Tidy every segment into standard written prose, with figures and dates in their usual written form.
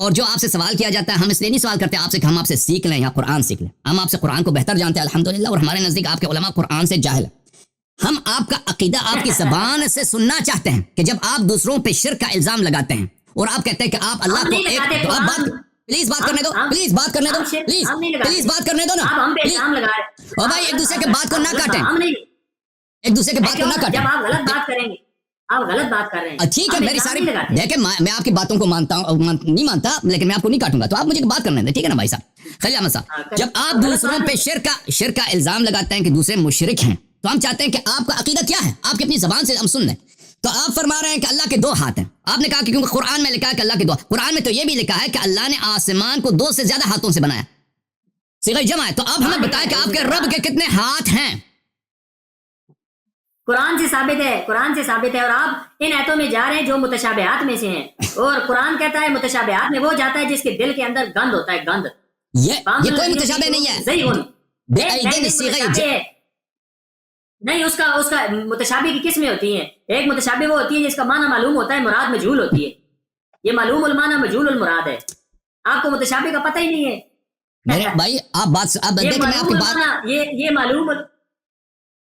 اور جو آپ سے سوال کیا جاتا ہے ہم اس لیے نہیں سوال کرتے آپ سے کہ ہم آپ سے سیکھ لیں یا قرآن سیکھ لیں. ہم آپ سے قرآن کو بہتر جانتے ہیں الحمدللہ, اور ہمارے نزدیک آپ کے علماء قرآن سے جاہل ہیں. ہم آپ کا عقیدہ آپ کی زبان سے سننا چاہتے ہیں کہ جب آپ دوسروں پہ شرک کا الزام لگاتے ہیں اور آپ کہتے ہیں کہ آپ اللہ کو ایک, تو آپ بات پلیز بات کرنے دو, پلیز بات کرنے دو, پلیز بات کرنے دو نا, اور بھائی ایک دوسرے کے بات کو نہ کاٹیں, ایک دوسرے کے بات کو نہ کاٹیں. جب آپ غلط بات کریں گے, آپ غلط بات کر رہے ہیں. ٹھیک ہے, میری ساری دیکھیں میں آپ کی باتوں کو مانتا ہوں, نہیں مانتا, لیکن میں آپ کو نہیں کاٹوں گا, تو آپ مجھے بات کرنے دیں, ٹھیک ہے نا بھائی صاحب. خلیل احمد صاحب, جب آپ دوسروں پہ شرک کا الزام لگاتے ہیں کہ دوسرے مشرک ہیں, تو ہم چاہتے ہیں کہ آپ کا عقیدہ کیا ہے, آپ کی اپنی زبان سے ہم سن لیں. تو آپ فرما رہے ہیں کہ اللہ کے 2 ہاتھ ہیں. آپ نے کہا کہ کیونکہ قرآن میں لکھا ہے کہ اللہ کے 2, قرآن میں تو یہ بھی لکھا ہے کہ اللہ نے آسمان کو 2 سے زیادہ ہاتھوں سے بنایا, صیغہ جمع ہے. تو آپ ہمیں بتائیں کہ آپ کے رب کے کتنے ہاتھ ہیں. قرآن سے ثابت ہے, قرآن سے ثابت ہے, اور آپ ان آیتوں میں جا رہے ہیں جو متشابہات میں سے ہیں, اور قرآن کہتا ہے متشابہات میں وہ جاتا ہے جس کے دل کے اندر گند ہوتا ہے, گند. یہ کوئی متشابہ نہیں ہے. نہیں, اس کا متشابہ کی قسمیں ہوتی ہیں. ایک متشابہ وہ ہوتی ہے جس کا معنی معلوم ہوتا ہے, مراد مجہول ہوتی ہے. یہ معلوم المعنی مجہول المراد ہے. آپ کو متشابہ کا پتہ ہی نہیں ہے. میرے بھائی آپ بات دیکھیں, میں آپ کی بات یہ معلوم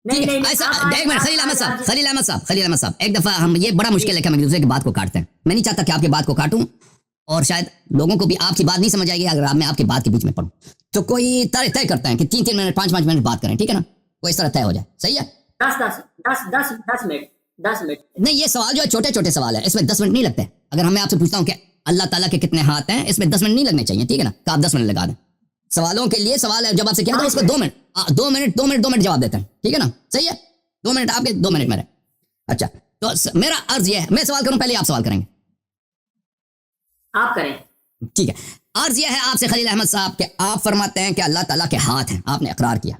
ایسا ایک منٹ, خلیل احمد صاحب, ایک دفعہ ہم, یہ بڑا مشکل ہے کہ ہم ایک دوسرے کی بات کو کاٹتے ہیں. میں نہیں چاہتا کہ آپ کی بات کو کاٹوں, اور شاید لوگوں کو بھی آپ کی بات نہیں سمجھ آئے گی اگر میں آپ کی بات کے بیچ میں پڑھوں. تو کوئی طے کرتا ہے کہ 3 منٹ 5 منٹ بات کریں, ٹھیک ہے نا, کوئی اس طرح طے ہو جائے, صحیح ہے. 10 منٹ نہیں, یہ سوال جو ہے چھوٹے چھوٹے سوال ہے, اس میں 10 منٹ نہیں لگتے. اگر میں آپ سے پوچھتا ہوں کہ اللہ تعالیٰ کے کتنے ہاتھ ہیں, اس میں 10 منٹ نہیں لگنے چاہیے, ٹھیک ہے نا, کہ آپ 10 منٹ لگا دیں. سوالوں کے لیے سوال ہے, جب آپ سے کیا تھا اس کو 2 منٹ جواب دیتے ہیں, ٹھیک ہے نا, صحیح ہے. 2 منٹ آپ کے, 2 منٹ میرے. اچھا, تو میرا عرض یہ ہے, میں سوال کروں پہلے آپ سوال کریں گے, آپ کریں, ٹھیک ہے. عرض یہ ہے آپ سے خلیل احمد صاحب کہ آپ فرماتے ہیں کہ اللہ تعالیٰ کے ہاتھ ہیں, آپ نے اقرار کیا.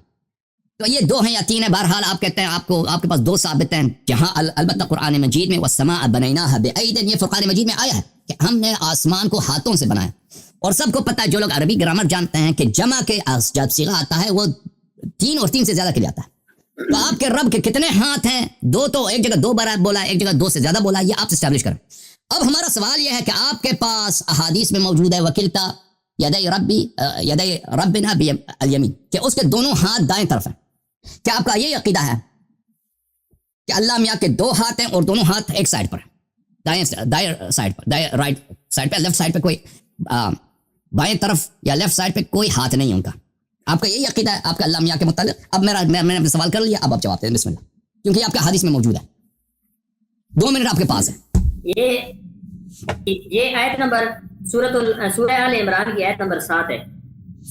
تو یہ 2 ہیں یا 3 ہیں, بہرحال آپ کہتے ہیں آپ کے پاس 2 ثابت ہیں, جہاں البتہ قرآن مجید میں والسماء بنیناها بأید, یہ فرقان مجید میں آیا ہے کہ ہم نے آسمان کو ہاتھوں سے بنایا. اور سب کو پتہ ہے, جو لوگ عربی گرامر جانتے ہیں, کہ جمع کے جب صیغہ آتا ہے وہ 3 اور 3 سے زیادہ کے لیے آتا ہے. تو آپ کے رب کے کتنے ہاتھ ہیں؟ 2, تو ایک جگہ 2 بار بولا, ایک جگہ 2 سے زیادہ بولا, یہ آپ سے اسٹیبلش کریں. اب ہمارا سوال یہ ہے کہ آپ کے پاس احادیث میں موجود ہے وکلتا یدی ربنا بالیمین, کہ اس کے دونوں ہاتھ دائیں طرف ہیں. کیا آپ کا یہ عقیدہ ہے کہ اللہ میاں کے 2 ہاتھ ہیں اور دونوں ہاتھ ایک سائڈ پر, دائیں سائڈ پر, رائٹ سائڈ پہ, لیفٹ سائڈ پہ کوئی, بائیں طرف یا لیفٹ سائڈ پہ کوئی ہاتھ نہیں ہے ان کا؟ آپ کا یہی عقیدہ ہے آپ کا اللہ میاں کے متعلق؟ اب میں نے اپنا سوال کر لیا, اب آپ جواب دیں بسم اللہ, کیونکہ آپ کا حدیث میں موجود ہے. 2 منٹ آپ کے پاس ہے. یہ آیت نمبر سورہ آل عمران کی آیت نمبر 7 ہے.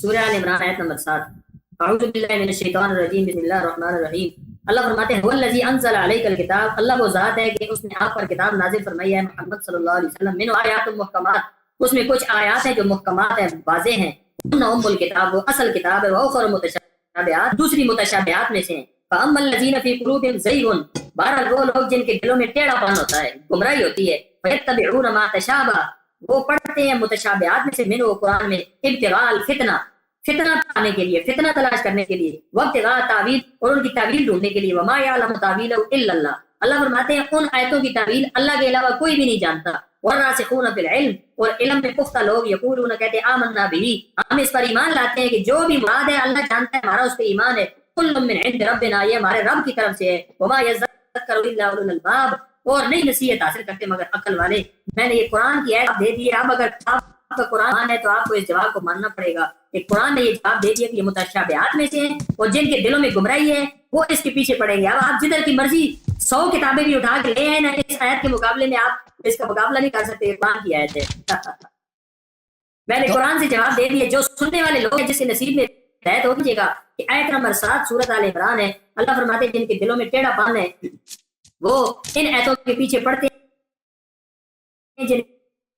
سورہ آل عمران آیت نمبر 7. اعوذ باللہ من الشیطان الرجیم, بسم اللہ الرحمن الرحیم. اللہ فرماتے ہیں والذی انزل علیک الکتاب, اللہ وہ ذات ہے کہ اس نے آپ پر کتاب نازل فرمائی ہے محمد صلی اللہ علیہ وسلم. من آیات محکمات, اس میں کچھ آیات ہیں جو محکمات ہیں, واضح ہیں. ام الکتاب, وہ اصل کتاب ہے. واخر متشابہات, دوسری متشابہات میں سے ہیں. فاما الذین فی قلوبہم زیغ, بہرحال وہ لوگ جن کے دلوں میں ٹیڑھا پن ہوتا ہے, گمراہی ہوتی ہے. فیتبعون ما تشابہ, وہ پڑھتے ہیں متشابہات میں سے, من, وہ قرآن میں, ابتغاء الفتنہ, فتنہ پانے کے لیے, فتنہ تلاش کرنے کے لیے, وابتغاء تعویل, اور ان کی تعویل ڈھونڈنے کے لیے. وما یعلم تعویلہ الا اللہ, اللہ فرماتے ہیں ان آیتوں کی تعویل اللہ کے علاوہ کوئی بھی نہیں جانتا. والراسخون فی العلم, اور علم میں پختہ لوگ, یقولون, کہتے ہیں آمنا بہ, ہم اس پر ایمان لاتے ہیں کہ جو بھی مراد ہے اللہ جانتا ہے, ہمارا اس پہ ایمان ہے. کل من عند ربنا, یہ ہمارے رب کی طرف سے ہے. وما یذکر الا اولو الالباب, اور نہیں نصیحت حاصل کرتے مگر عقل والے. میں نے یہ قرآن کی آیت دے دی ہے, اب اگر آپ کا قرآن ہے تو آپ کو اس جواب کو ماننا پڑے گا. ایک قرآن نے یہ جواب دے دیا کہ یہ متشابہات میں سے ہیں, اور جن کے دلوں میں گمراہی ہے وہ اس کے پیچھے پڑیں گے. اب آپ جدھر کی مرضی 100 کتابیں بھی اٹھا کے لے آئے نا, اس آیت کے مقابلے میں آپ اس کا مقابلہ نہیں کر سکتے. قرآن کی آیت ہے. میں نے قرآن سے جواب دے دیا. جو سننے والے لوگ ہیں, جس کے نصیب میں ہدایت ہو دیجیے گا, کہ آیت نمبر 7 سورۃ آل عمران ہے. اللہ فرماتے ہیں جن کے دلوں میں ٹیڑھا پن ہے وہ ان آیتوں کے پیچھے پڑتے ہیں. جن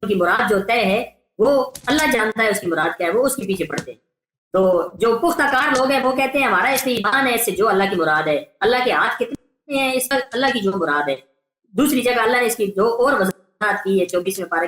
کی مراد جو طے ہے وہ اللہ جانتا ہے اس کی مراد کیا ہے, وہ اس کے پیچھے پڑتے ہیں. تو جو پختہ کار لوگ ہیں وہ کہتے ہیں ہمارا اس میں ایمان ہے, اس سے جو اللہ کی مراد ہے. اللہ کے ہاتھ کتنے ہیں, اس پر اللہ کی جو مراد ہے. دوسری جگہ اللہ نے اس کی جو اور وضاحت کی ہے 24 میں پارے,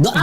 2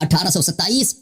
1827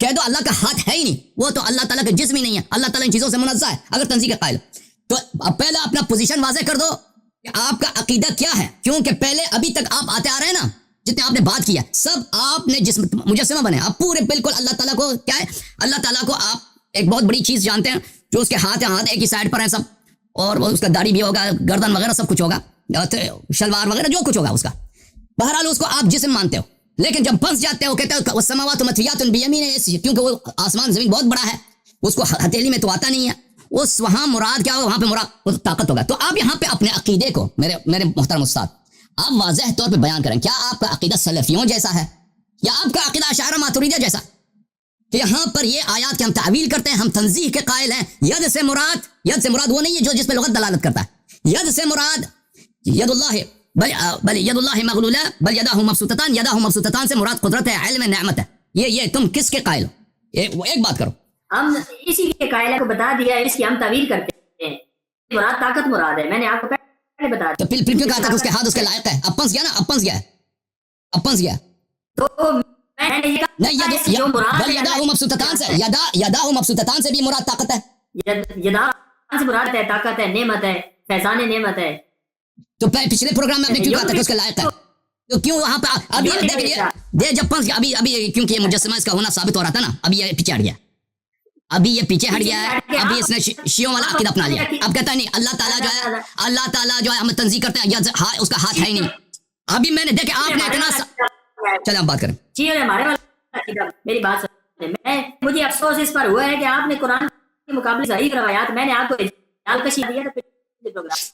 کہہ دو اللہ کا ہاتھ ہے ہی نہیں, وہ تو اللہ تعالیٰ کا جسم ہی نہیں ہے, اللہ تعالیٰ ان چیزوں سے منزہ ہے اگر تنزیہ کا قائل. تو اب پہلا اپنا پوزیشن واضح کر دو کہ آپ کا عقیدہ کیا ہے, کیونکہ پہلے ابھی تک آپ آتے آ رہے ہیں نا, جتنے آپ نے بات کیا سب آپ نے جسم مجسمہ بنے, آپ پورے بالکل اللہ تعالیٰ کو کیا ہے, اللہ تعالیٰ کو آپ ایک بہت بڑی چیز جانتے ہیں جو اس کے ہاتھ ایک ہی سائڈ پر ہیں سب, اور وہ اس کا داڑھی بھی ہوگا, گردن وغیرہ سب کچھ ہوگا, شلوار وغیرہ جو کچھ ہوگا اس کا, بہرحال اس کو آپ جسم مانتے ہو. لیکن جب پھنس جاتے ہو کہتے ہو والسماوات مطویات بیمینہ, کیونکہ وہ آسمان زمین بہت بڑا ہے, اس کو ہتھیلی میں تو آتا نہیں ہے, اس وہاں مراد کیا ہوگا, وہاں پہ مراد طاقت ہوگا. تو آپ یہاں پہ اپنے عقیدے کو میرے محترم استاد آپ واضح طور پہ بیان کریں, کیا آپ کا عقیدہ سلفیوں جیسا ہے یا آپ کا عقیدہ اشاعرہ ماتریدیہ جیسا, کہ یہاں پر یہ آیات کے ہم تعویل کرتے ہیں, ہم تنزیہ کے قائل ہیں. ید سے مراد وہ نہیں ہے جو جس پہ لغت دلالت کرتا ہے. ید سے مراد ید اللہ بل ید اللہ مغلولہ بل یداہ مبسوطتان, یداہ مبسوطتان سے مراد قدرت ہے, علم نعمت ہے. یہ تم کس کے قائل ہو؟ ایک بات کرو. ہم اسی کے قائل کو بتا دیا, اس کی ہم تعویل کرتے ہیں. مراد طاقت مراد ہے, میں نے آپ کو پہلے بتا دیا. تو پھر کیوں کہا تھا کہ اس کے ہاتھ اس کے لائق ہے؟ اب پنس گیا. تو میں نے یہ نہیں, بل یداہ مبسوطتان سے, یداہ مبسوطتان سے بھی مراد طاقت ہے. یداہ سے مراد ہے طاقت ہے, نعمت ہے, فیضان نعمت ہے. تو پچھلے پروگرام میں آپ نے کیوں کہا تھا کہ اس کا لائق ہے؟ تو کیوں وہاں پہ ابھی دیکھیے جب پنس گیا, ابھی کیونکہ یہ مجسمہ اس کا ہونا ثابت ہو رہا تھا نا, ابھی یہ پیچھے ہٹ گیا ہے, ابھی اس نے شیعوں والا عقیدہ اپنا لیا. اب کہتا ہے نہیں اللہ تعالیٰ جو ہے ہم تنزیہ کرتے ہیں, اس کا ہاتھ ہے ہی نہیں. ابھی میں نے دیکھا آپ نے اتنا, چلیں آپ بات کریں. میری بات سنیں, مجھے افسوس اس پر ہوا ہے کہ آپ نے قرآن کے مقابلے ضعیف روایات, میں نے آپ کو رجال کشی دیا تھا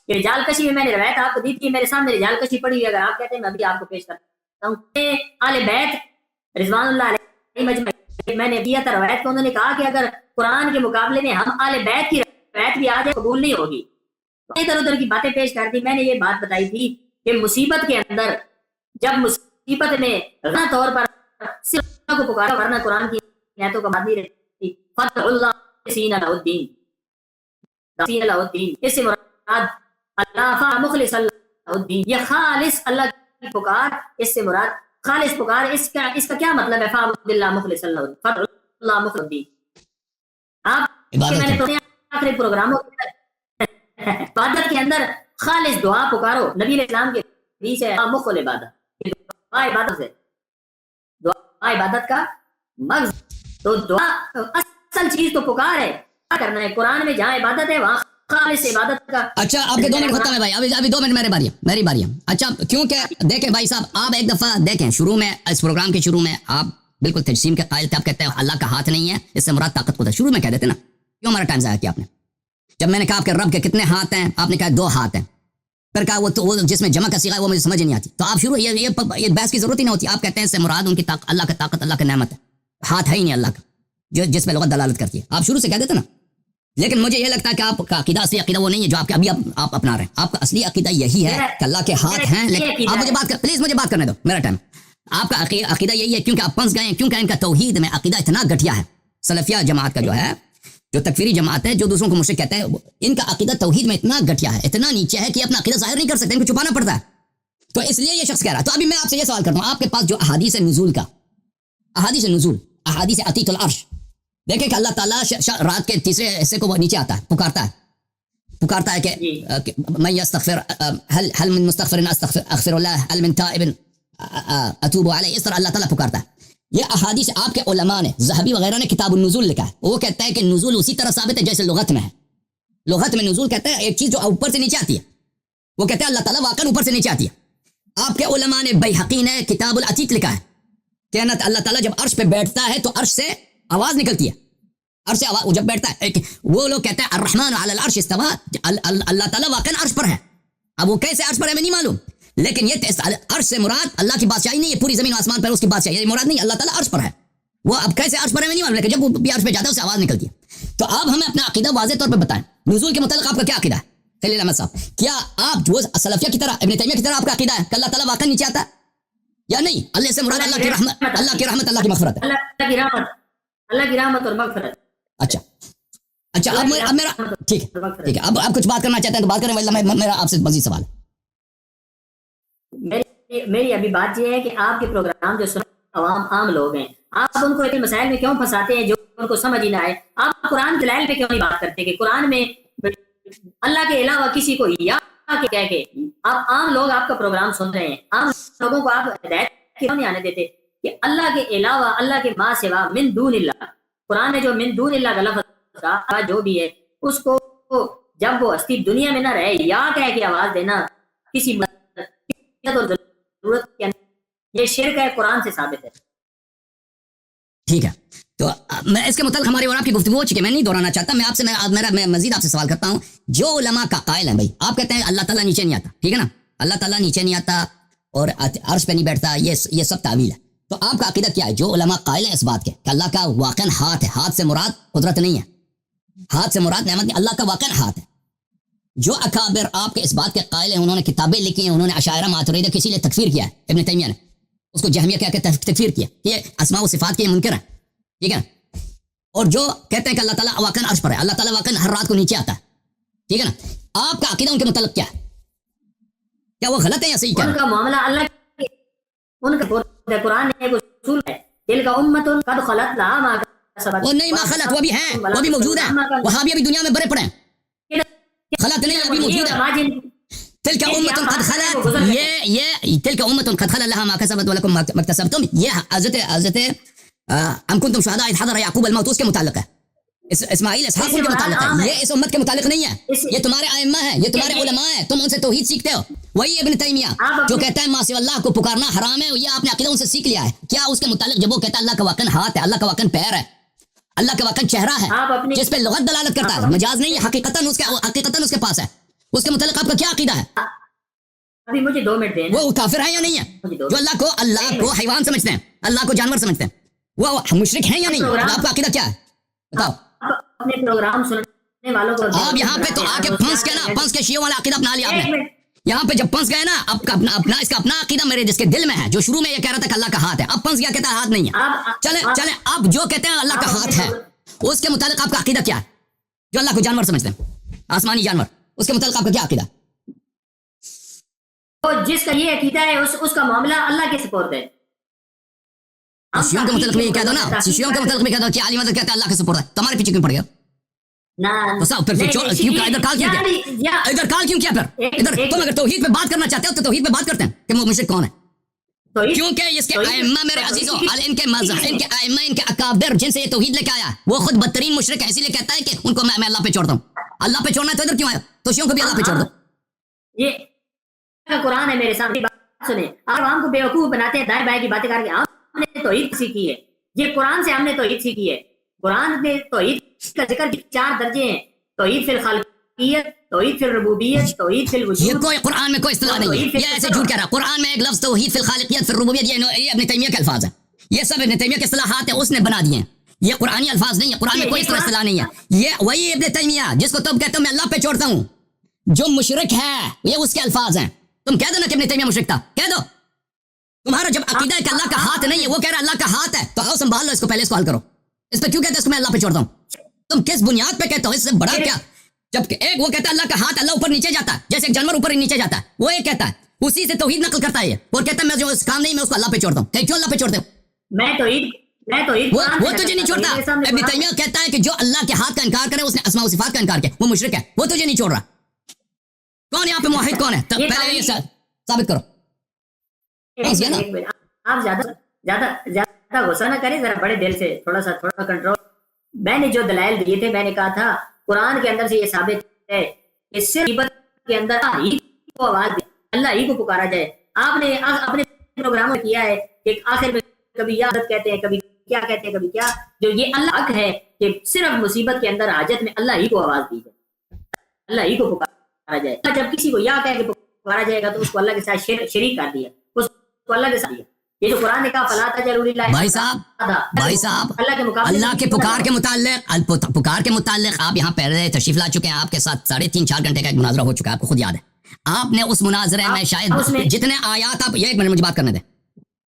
رجال کشی میں نے روایت آپ کو دی تھی, میرے سامنے رجال کشی پڑی ہوئی, اگر آپ کہتے ہیں میں ابھی آپ کو پیش کرتا ہوں. آل بیت رضوان اللہ علیہ مجمعین, میں نے دیا تھا روایت کو, انہوں نے کہا کہ اگر قرآن کے مقابلے میں ہم آل بیت کی روایت بھی آ جائے قبول نہیں ہوگی. ادھر ادھر کی باتیں پیش کر دی. میں نے یہ بات بتائی تھی کہ مصیبت کے اندر جب مصیبت میں غلط طور پر صرف کو پکارا, ورنہ قرآن کی آیتوں کا بات نہیں رہتی. فتح اللہ سین الدین, اس سے مراد اللہ مخلص اللہ الدین, یہ خالص اللہ کی پکار, اس سے مراد خالص پکار. اس کا کیا مطلب ہے؟ فعبد اللہ مخلص اللہ الدین, فتح اللہ مخلص الدین. آپ میں نے تو آخری پروگراموں عبادت کے اندر خالص دعا پکارو, نبی علیہ السلام کے حدیث ہے مخل عبادت, دعا عبادت سے, دعا عبادت کا مغز. تو دعا اصل چیز تو پکار ہے, کیا کرنا ہے قرآن میں جہاں عبادت ہے وہاں خالص عبادت کا. اچھا آپ کے 2 منٹ ختم ہے بھائی, ابھی 2 منٹ میری باری ہے. اچھا کیونکہ دیکھیں بھائی صاحب, آپ ایک دفعہ دیکھیں شروع میں, اس پروگرام کے شروع میں آپ بالکل تجسیم کے قائل تھے, آپ کہتے ہیں اللہ کا ہاتھ نہیں ہے, اس سے مراد طاقت کو تھا. شروع میں کہہ دیتے نا, کیوں ہمارا ٹائم ضائع کیا آپ نے؟ جب میں نے کہا آپ کے رب کے کتنے ہاتھ ہیں, آپ نے کہا 2 ہاتھ ہیں, پھر کہا وہ جس میں جمع کا صیغہ ہے وہ مجھے سمجھ نہیں آتی. تو آپ شروع یہ بحث کی ضرورت ہی نہیں ہوتی. آپ کہتے ہیں اس سے مراد ان کی اللہ کا طاقت, اللہ کی نعمت ہے, ہاتھ ہے ہی نہیں اللہ کا جس میں لغت دلالت کرتی ہے. آپ شروع سے کہہ دیتے نا. لیکن مجھے یہ لگتا ہے کہ آپ کا عقیدہ اصلی عقیدہ وہ نہیں ہے جو آپ کے ابھی آپ اپنا رہے ہیں. آپ کا اصلی عقیدہ یہی ہے کہ اللہ کے ہاتھ ہیں. لیکن آپ مجھے پلیز مجھے بات کرنے دو, میرا ٹائم. آپ کا عقیدہ یہی ہے کیونکہ آپ پھنس گئے ہیں, کیونکہ ان کا توحید میں عقیدہ اتنا گھٹیا ہے. سلفیہ جماعت کا جو ہے, جو تکفیری جماعت ہے, جو دوسروں کو مشرک کہتے ہیں, ان کا عقیدہ توحید میں اتنا گھٹیا ہے, اتنا نیچے ہے کہ اپنا عقیدہ ظاہر نہیں کر سکتے, ان کو چھپانا پڑتا ہے. تو اس لیے یہ شخص کہہ رہا ہے. تو ابھی میں آپ سے یہ سوال کرتا ہوں, آپ کے پاس جو احادیث نزول احادیث عتیق العرش, دیکھیں کہ اللہ تعالیٰ رات کے تیسرے حصے کو وہ نیچے آتا ہے, پکارتا ہے کہ میں استغفر هل من مستغفر استغفر اللہ, هل من تائب اتوب علیہ, اس طرح اللہ تعالیٰ پکارتا ہے. یہ احادیث آپ کے علماء نے, ذہبی وغیرہ نے کتاب النزول لکھا ہے. وہ کہتا ہے کہ نزول اسی طرح ثابت ہے جیسے لغت میں ہے. لغت میں نزول کہتا ہے ایک چیز جو اوپر سے نیچے آتی ہے, وہ کہتا ہے اللہ تعالیٰ واقعا اوپر سے نیچے آتی ہے. آپ کے علماء نے بیہقی نے کتاب العتیق لکھا ہے کہ اللہ تعالیٰ جب عرش پہ بیٹھتا ہے تو عرش سے آواز نکلتی ہے, عرش سے آواز جب بیٹھتا ہے. وہ لوگ کہتے ہیں الرحمن علی العرش استوى, اللہ تعالیٰ واقعا عرش پر ہے. اب وہ کیسے عرش پر ہے میں نہیں معلوم, لیکن یہ عرش سے مراد اللہ کی بادشاہی نہیں ہے, پوری زمین و آسمان پر اس کی بادشاہی, یہ مراد نہیں, اللہ تعالیٰ عرش پر ہے. وہ اب کیسے عرش پر ہے میں نہیں معلوم, لیکن جب وہ بھی عرش پہ جاتا ہے اسے آواز نکلتی ہے. تو آپ ہمیں اپنا عقیدہ واضح طور پہ بتائیں, نزول کے متعلق آپ کا کیا عقیدہ ہے خلیل احمد صاحب؟ کیا آپ جو سلفیہ کی طرح, ابن تیمیہ کی طرح آپ کا عقیدہ ہے کہ اللہ تعالیٰ واقعا نیچے آتا ہے یا نہیں؟ اللہ سے مراد اللہ کی رحمت, اللہ کی رحمت, اللہ کی مغفرت ہے, اللہ کی رحمت اور مغفرت. اچھا اب میرا ٹھیک ہے, اب آپ کچھ بات کرنا چاہتے ہیں تو بات کریں, ورنہ میرا آپ سے مزید سوال ہے. میری ابھی بات یہ ہے کہ آپ کے پروگرام جو عام لوگ ہیں, آپ ان کو اتنے مسائل میں کیوں پھنساتے ہیں جو ان کو سمجھ ہی نہ آئے؟ آپ قرآن کے دلائل پہ کیوں نہیں بات کرتے کہ قرآن میں اللہ کے علاوہ کسی کو یا کہہ کے آپ عام لوگ آپ کا پروگرام سن رہے ہیں، عام لوگوں کو آپ ہدایت کیوں نہیں آنے دیتے کہ اللہ کے علاوہ، اللہ کے ما سوا، من دون اللہ، قرآن میں جو من دون اللہ کا لفظ تھا جو بھی ہے اس کو جب وہ ہستی دنیا میں نہ رہے یا کہہ کے آواز دینا کسی ضرورت کے یہ شرک ہے، قرآن سے ثابت ہے۔ ٹھیک ہے، تو میں اس کے متعلق ہماری اور آپ کی گفتگو ہو چکی ہے، میں نہیں دہرانا چاہتا، میں آپ سے میں مزید آپ سے سوال کرتا ہوں۔ جو علماء کا قائل ہیں بھائی، آپ کہتے ہیں اللہ تعالیٰ نیچے نہیں آتا، ٹھیک ہے نا، اللہ تعالیٰ نیچے نہیں آتا اور عرش پہ نہیں بیٹھتا، یہ سب تعویل ہے، تو آپ کا عقیدہ کیا ہے؟ جو علماء قائل ہیں اس بات کے کہ اللہ کا واقعاً ہاتھ ہے، ہاتھ سے مراد قدرت نہیں ہے، ہاتھ سے مراد نعمت نہیں، اللہ کا واقعاً ہاتھ ہے۔ جو اکابر آپ کے اس بات کے قائل ہیں، انہوں نے کتابیں لکھی ہیں، انہوں نے اشاعرہ ماتریدہ کسی لیے تکفیر کیا ہے، ابن تیمیہ نے اس کو جہمیہ کہہ کے تکفیر کیا، یہ اسماء و صفات کے منکر ہیں، ٹھیک ہے، اور جو کہتے ہیں کہ اللہ تعالیٰ واقعاً عرش پر ہے، اللہ تعالیٰ واقعاً ہر رات کو نیچے آتا ہے، ٹھیک ہے نا، آپ کا عقیدہ ان کے متعلق کیا ہے؟ کیا وہ غلط ہے یا صحیح؟ ان کا معاملہ اللہ کے ان کا قرآن نے ایک اصول ہے، دل کا امت قد خلت لها ما کسبت، وہ نہیں ما خلط، وہ بھی ہیں، وہ بھی موجود ہیں، وہاں بھی ابھی دنیا میں بڑے پڑے ہیں، خلط نہیں ابھی موجود ہے۔ تلک امت قد خلت، یہ تلک امت قد خلت لها ما کسبت ولکم ما اکتسبتم، یہ حضرت ام کنتم شہداء اذ حضر یعقوب الموت اس کے متعلق ہے، اسماعیل اسحاق کے متعلق ہے، یہ اس امت کے متعلق نہیں ہے، یہ تمہارے ائمہ ہیں، یہ تمہارے علماء ہیں، تم ان سے توحید سیکھتے ہو۔ وہی ابن تیمیہ جو کہتا ہے ما سوى اللہ کو پکارنا حرام ہے، یہ آپ نے عقیدہ ان سے سیکھ لیا ہے کیا اس کے متعلق؟ جب وہ کہتا ہے اللہ کا واقعاً ہاتھ ہے، اللہ کا واقعاً پیر ہے، اللہ کا واقعاً چہرہ ہے، جس پہ لغت دلالت کرتا ہے، مجاز نہیں ہے، حقیقتاً اس کے پاس ہے، اس کے متعلق آپ کا کیا عقیدہ ہے؟ ابھی مجھے 2 منٹ دیں، وہ کافر ہے یا نہیں ہے؟ جو اللہ کو حیوان سمجھتے ہیں، اللہ کو جانور سمجھتے ہیں، وہ مشرک ہیں یا نہیں؟ آپ کا عقیدہ کیا ہے بتاؤ؟ اپنے پروگرام سننے والوں کو آپ یہاں پہ تو آ کے پھنس کے نا، پھنس کے شیعوں والا عقیدہ اپنا لیا آپ نے، یہاں پہ جب پھنس گئے نا، اب اپنا اس کا اپنا عقیدہ میرے جس کے دل میں ہے، جو شروع میں یہ کہہ رہا تھا کہ اللہ کا ہاتھ ہے، اب پھنس گیا کہتا ہے ہاتھ نہیں ہے، چلیں اب جو کہتے ہیں اللہ کا ہاتھ ہے اس کے متعلق آپ کا عقیدہ کیا ہے؟ جو اللہ کو جانور سمجھتے ہیں، آسمانی جانور، اس کے متعلق آپ کا کیا عقیدہ؟ جس کا یہ عقیدہ ہے اس کا معاملہ اللہ کے سپرد ہے۔ شیعوں کے متعلق بھی کہہ دو نا، شیعوں کے متعلق بھی کہہ دو کہ علی مدد کہتا ہے اللہ کے سپرد ہے، تمہارے پیچھے کیوں پڑ گیا؟ ادھر کال کیوں کیا پھر؟ ادھر تم اگر توحید پہ بات کرنا چاہتے ہو تو توحید پہ بات کرتے ہیں کہ وہ مشرک کون ہے، کیونکہ اس کے ائمہ میرے عزیزوں، ان کے مذہب، ان کے ائمہ، ان کے اکابر جن سے یہ توحید لے کے آیا، وہ خود بدترین مشرک ہے، اسی لیے کہتا ہے کہ ان کو میں اللہ پہ چھوڑتا ہوں، اللہ پہ چھوڑنا ہے تو ادھر کیوں آیا؟ تو شیعوں کو بھی اللہ پہ چھوڑ دو۔ یہ قرآن ہے میرے سامنے، بات سنیں، آپ عوام کو بیوقوف بناتے ہیں دائیں بائیں کی باتیں کر کے، ہم نے توحید سیکھی ہے، یہ قرآن سے ہم نے توحید سیکھی ہے، قرآن میں توحید کا ذکر 4 درجے ہیں، توحید فی الخالقیت، توحید فی الربوبیت، توحید فی الوجود۔ یہ کوئی قرآن میں کوئی اصطلاح نہیں ہے، یہ ایسے جھوٹ کہہ رہا ہے، قرآن میں ایک لفظ توحید فی الخالقیت فی الربوبیت، یہ ابن تیمیہ کے الفاظ ہیں، یہ سب ابن تیمیہ کے اصطلاحات ہیں، اس نے بنا دیے ہیں، یہ قرآنی الفاظ نہیں ہے، قرآن میں کوئی اصطلاح نہیں ہے، یہ وہی ابن تیمیہ جس کو تم کہتے ہو میں اللہ پہ چھوڑتا ہوں، جو مشرک ہے یہ اس کے الفاظ ہیں، تم کہہ دو نا کہ ابن تیمیہ مشرک تھا، کہہ دو، تمہارا جب عقیدہ ہے کہ اللہ کا ہاتھ نہیں ہے، وہ کہہ رہا ہے اللہ کا ہاتھ ہے، تو آؤ سنبھال لو اس کو، پہلے اس کو حل کرو، اس پہ کیوں کہتے اس کو میں اللہ پہ چھوڑتا ہوں؟ تم کس بنیاد پہ کہتے ہو؟ اس سے بڑا کیا؟ جب کہ ایک وہ کہتا ہے اللہ کا ہاتھ، اللہ اوپر نیچے جاتا ہے، جیسے ایک جانور اوپر نیچے جاتا ہے، وہ ایک کہتا ہے، اسی سے توحید نقل کرتا ہے اور کہتا ہے میں جو اس کام نہیں میں اس کو اللہ پہ چھوڑتا ہوں، کہ کیوں اللہ پہ چھوڑتے ہو؟ میں توحید وہ تجھے نہیں چھوڑتا، ابن تیمیہ کہتا ہے کہ جو اللہ کے ہاتھ کا انکار کرے اس نے اسماء و صفات کا انکار کیا، وہ مشرک ہے، وہ تجھے نہیں چھوڑ رہا۔ کون یہاں پہ موحد کون ہے؟ پہلے یہ ثابت کرو۔ آپ زیادہ غصہ نہ کریں، ذرا بڑے دل سے تھوڑا سا کنٹرول۔ میں نے جو دلائل دیے تھے، میں نے کہا تھا قرآن کے اندر سے یہ ثابت ہے کہ صرف عبادت کے اندر اللہ ہی کو آواز دے، اللہ ہی کو پکارا جائے۔ آپ نے اپنے پروگرام میں کیا ہے کہ آخر میں کبھی یا عبادت کہتے ہیں، کبھی کیا کہتے ہیں، کبھی کیا، جو یہ اللہ حق ہے کہ صرف مصیبت کے اندر حاجت میں اللہ ہی کو آواز دی جائے، اللہ ہی کو پکارا جائے۔ جب کسی کو یا کہہ کے پکارا جائے گا تو اس کو اللہ کے ساتھ شریک کر دیا، اس کو اللہ کے ساتھ دیا۔ یہ جو قرآن نے کہا فلا تجعلوا للہ، بھائی صاحب اللہ کے پکار کے متعلق آپ یہاں پہلے تشریف لا چکے ہیں، آپ کے ساتھ 3.5-4 گھنٹے کا ایک مناظرہ ہو چکا ہے، آپ کو خود یاد ہے۔ آپ نے اس مناظرے میں شاید جتنے آیات، آپ ایک منٹ مجھے بات کرنے دیں،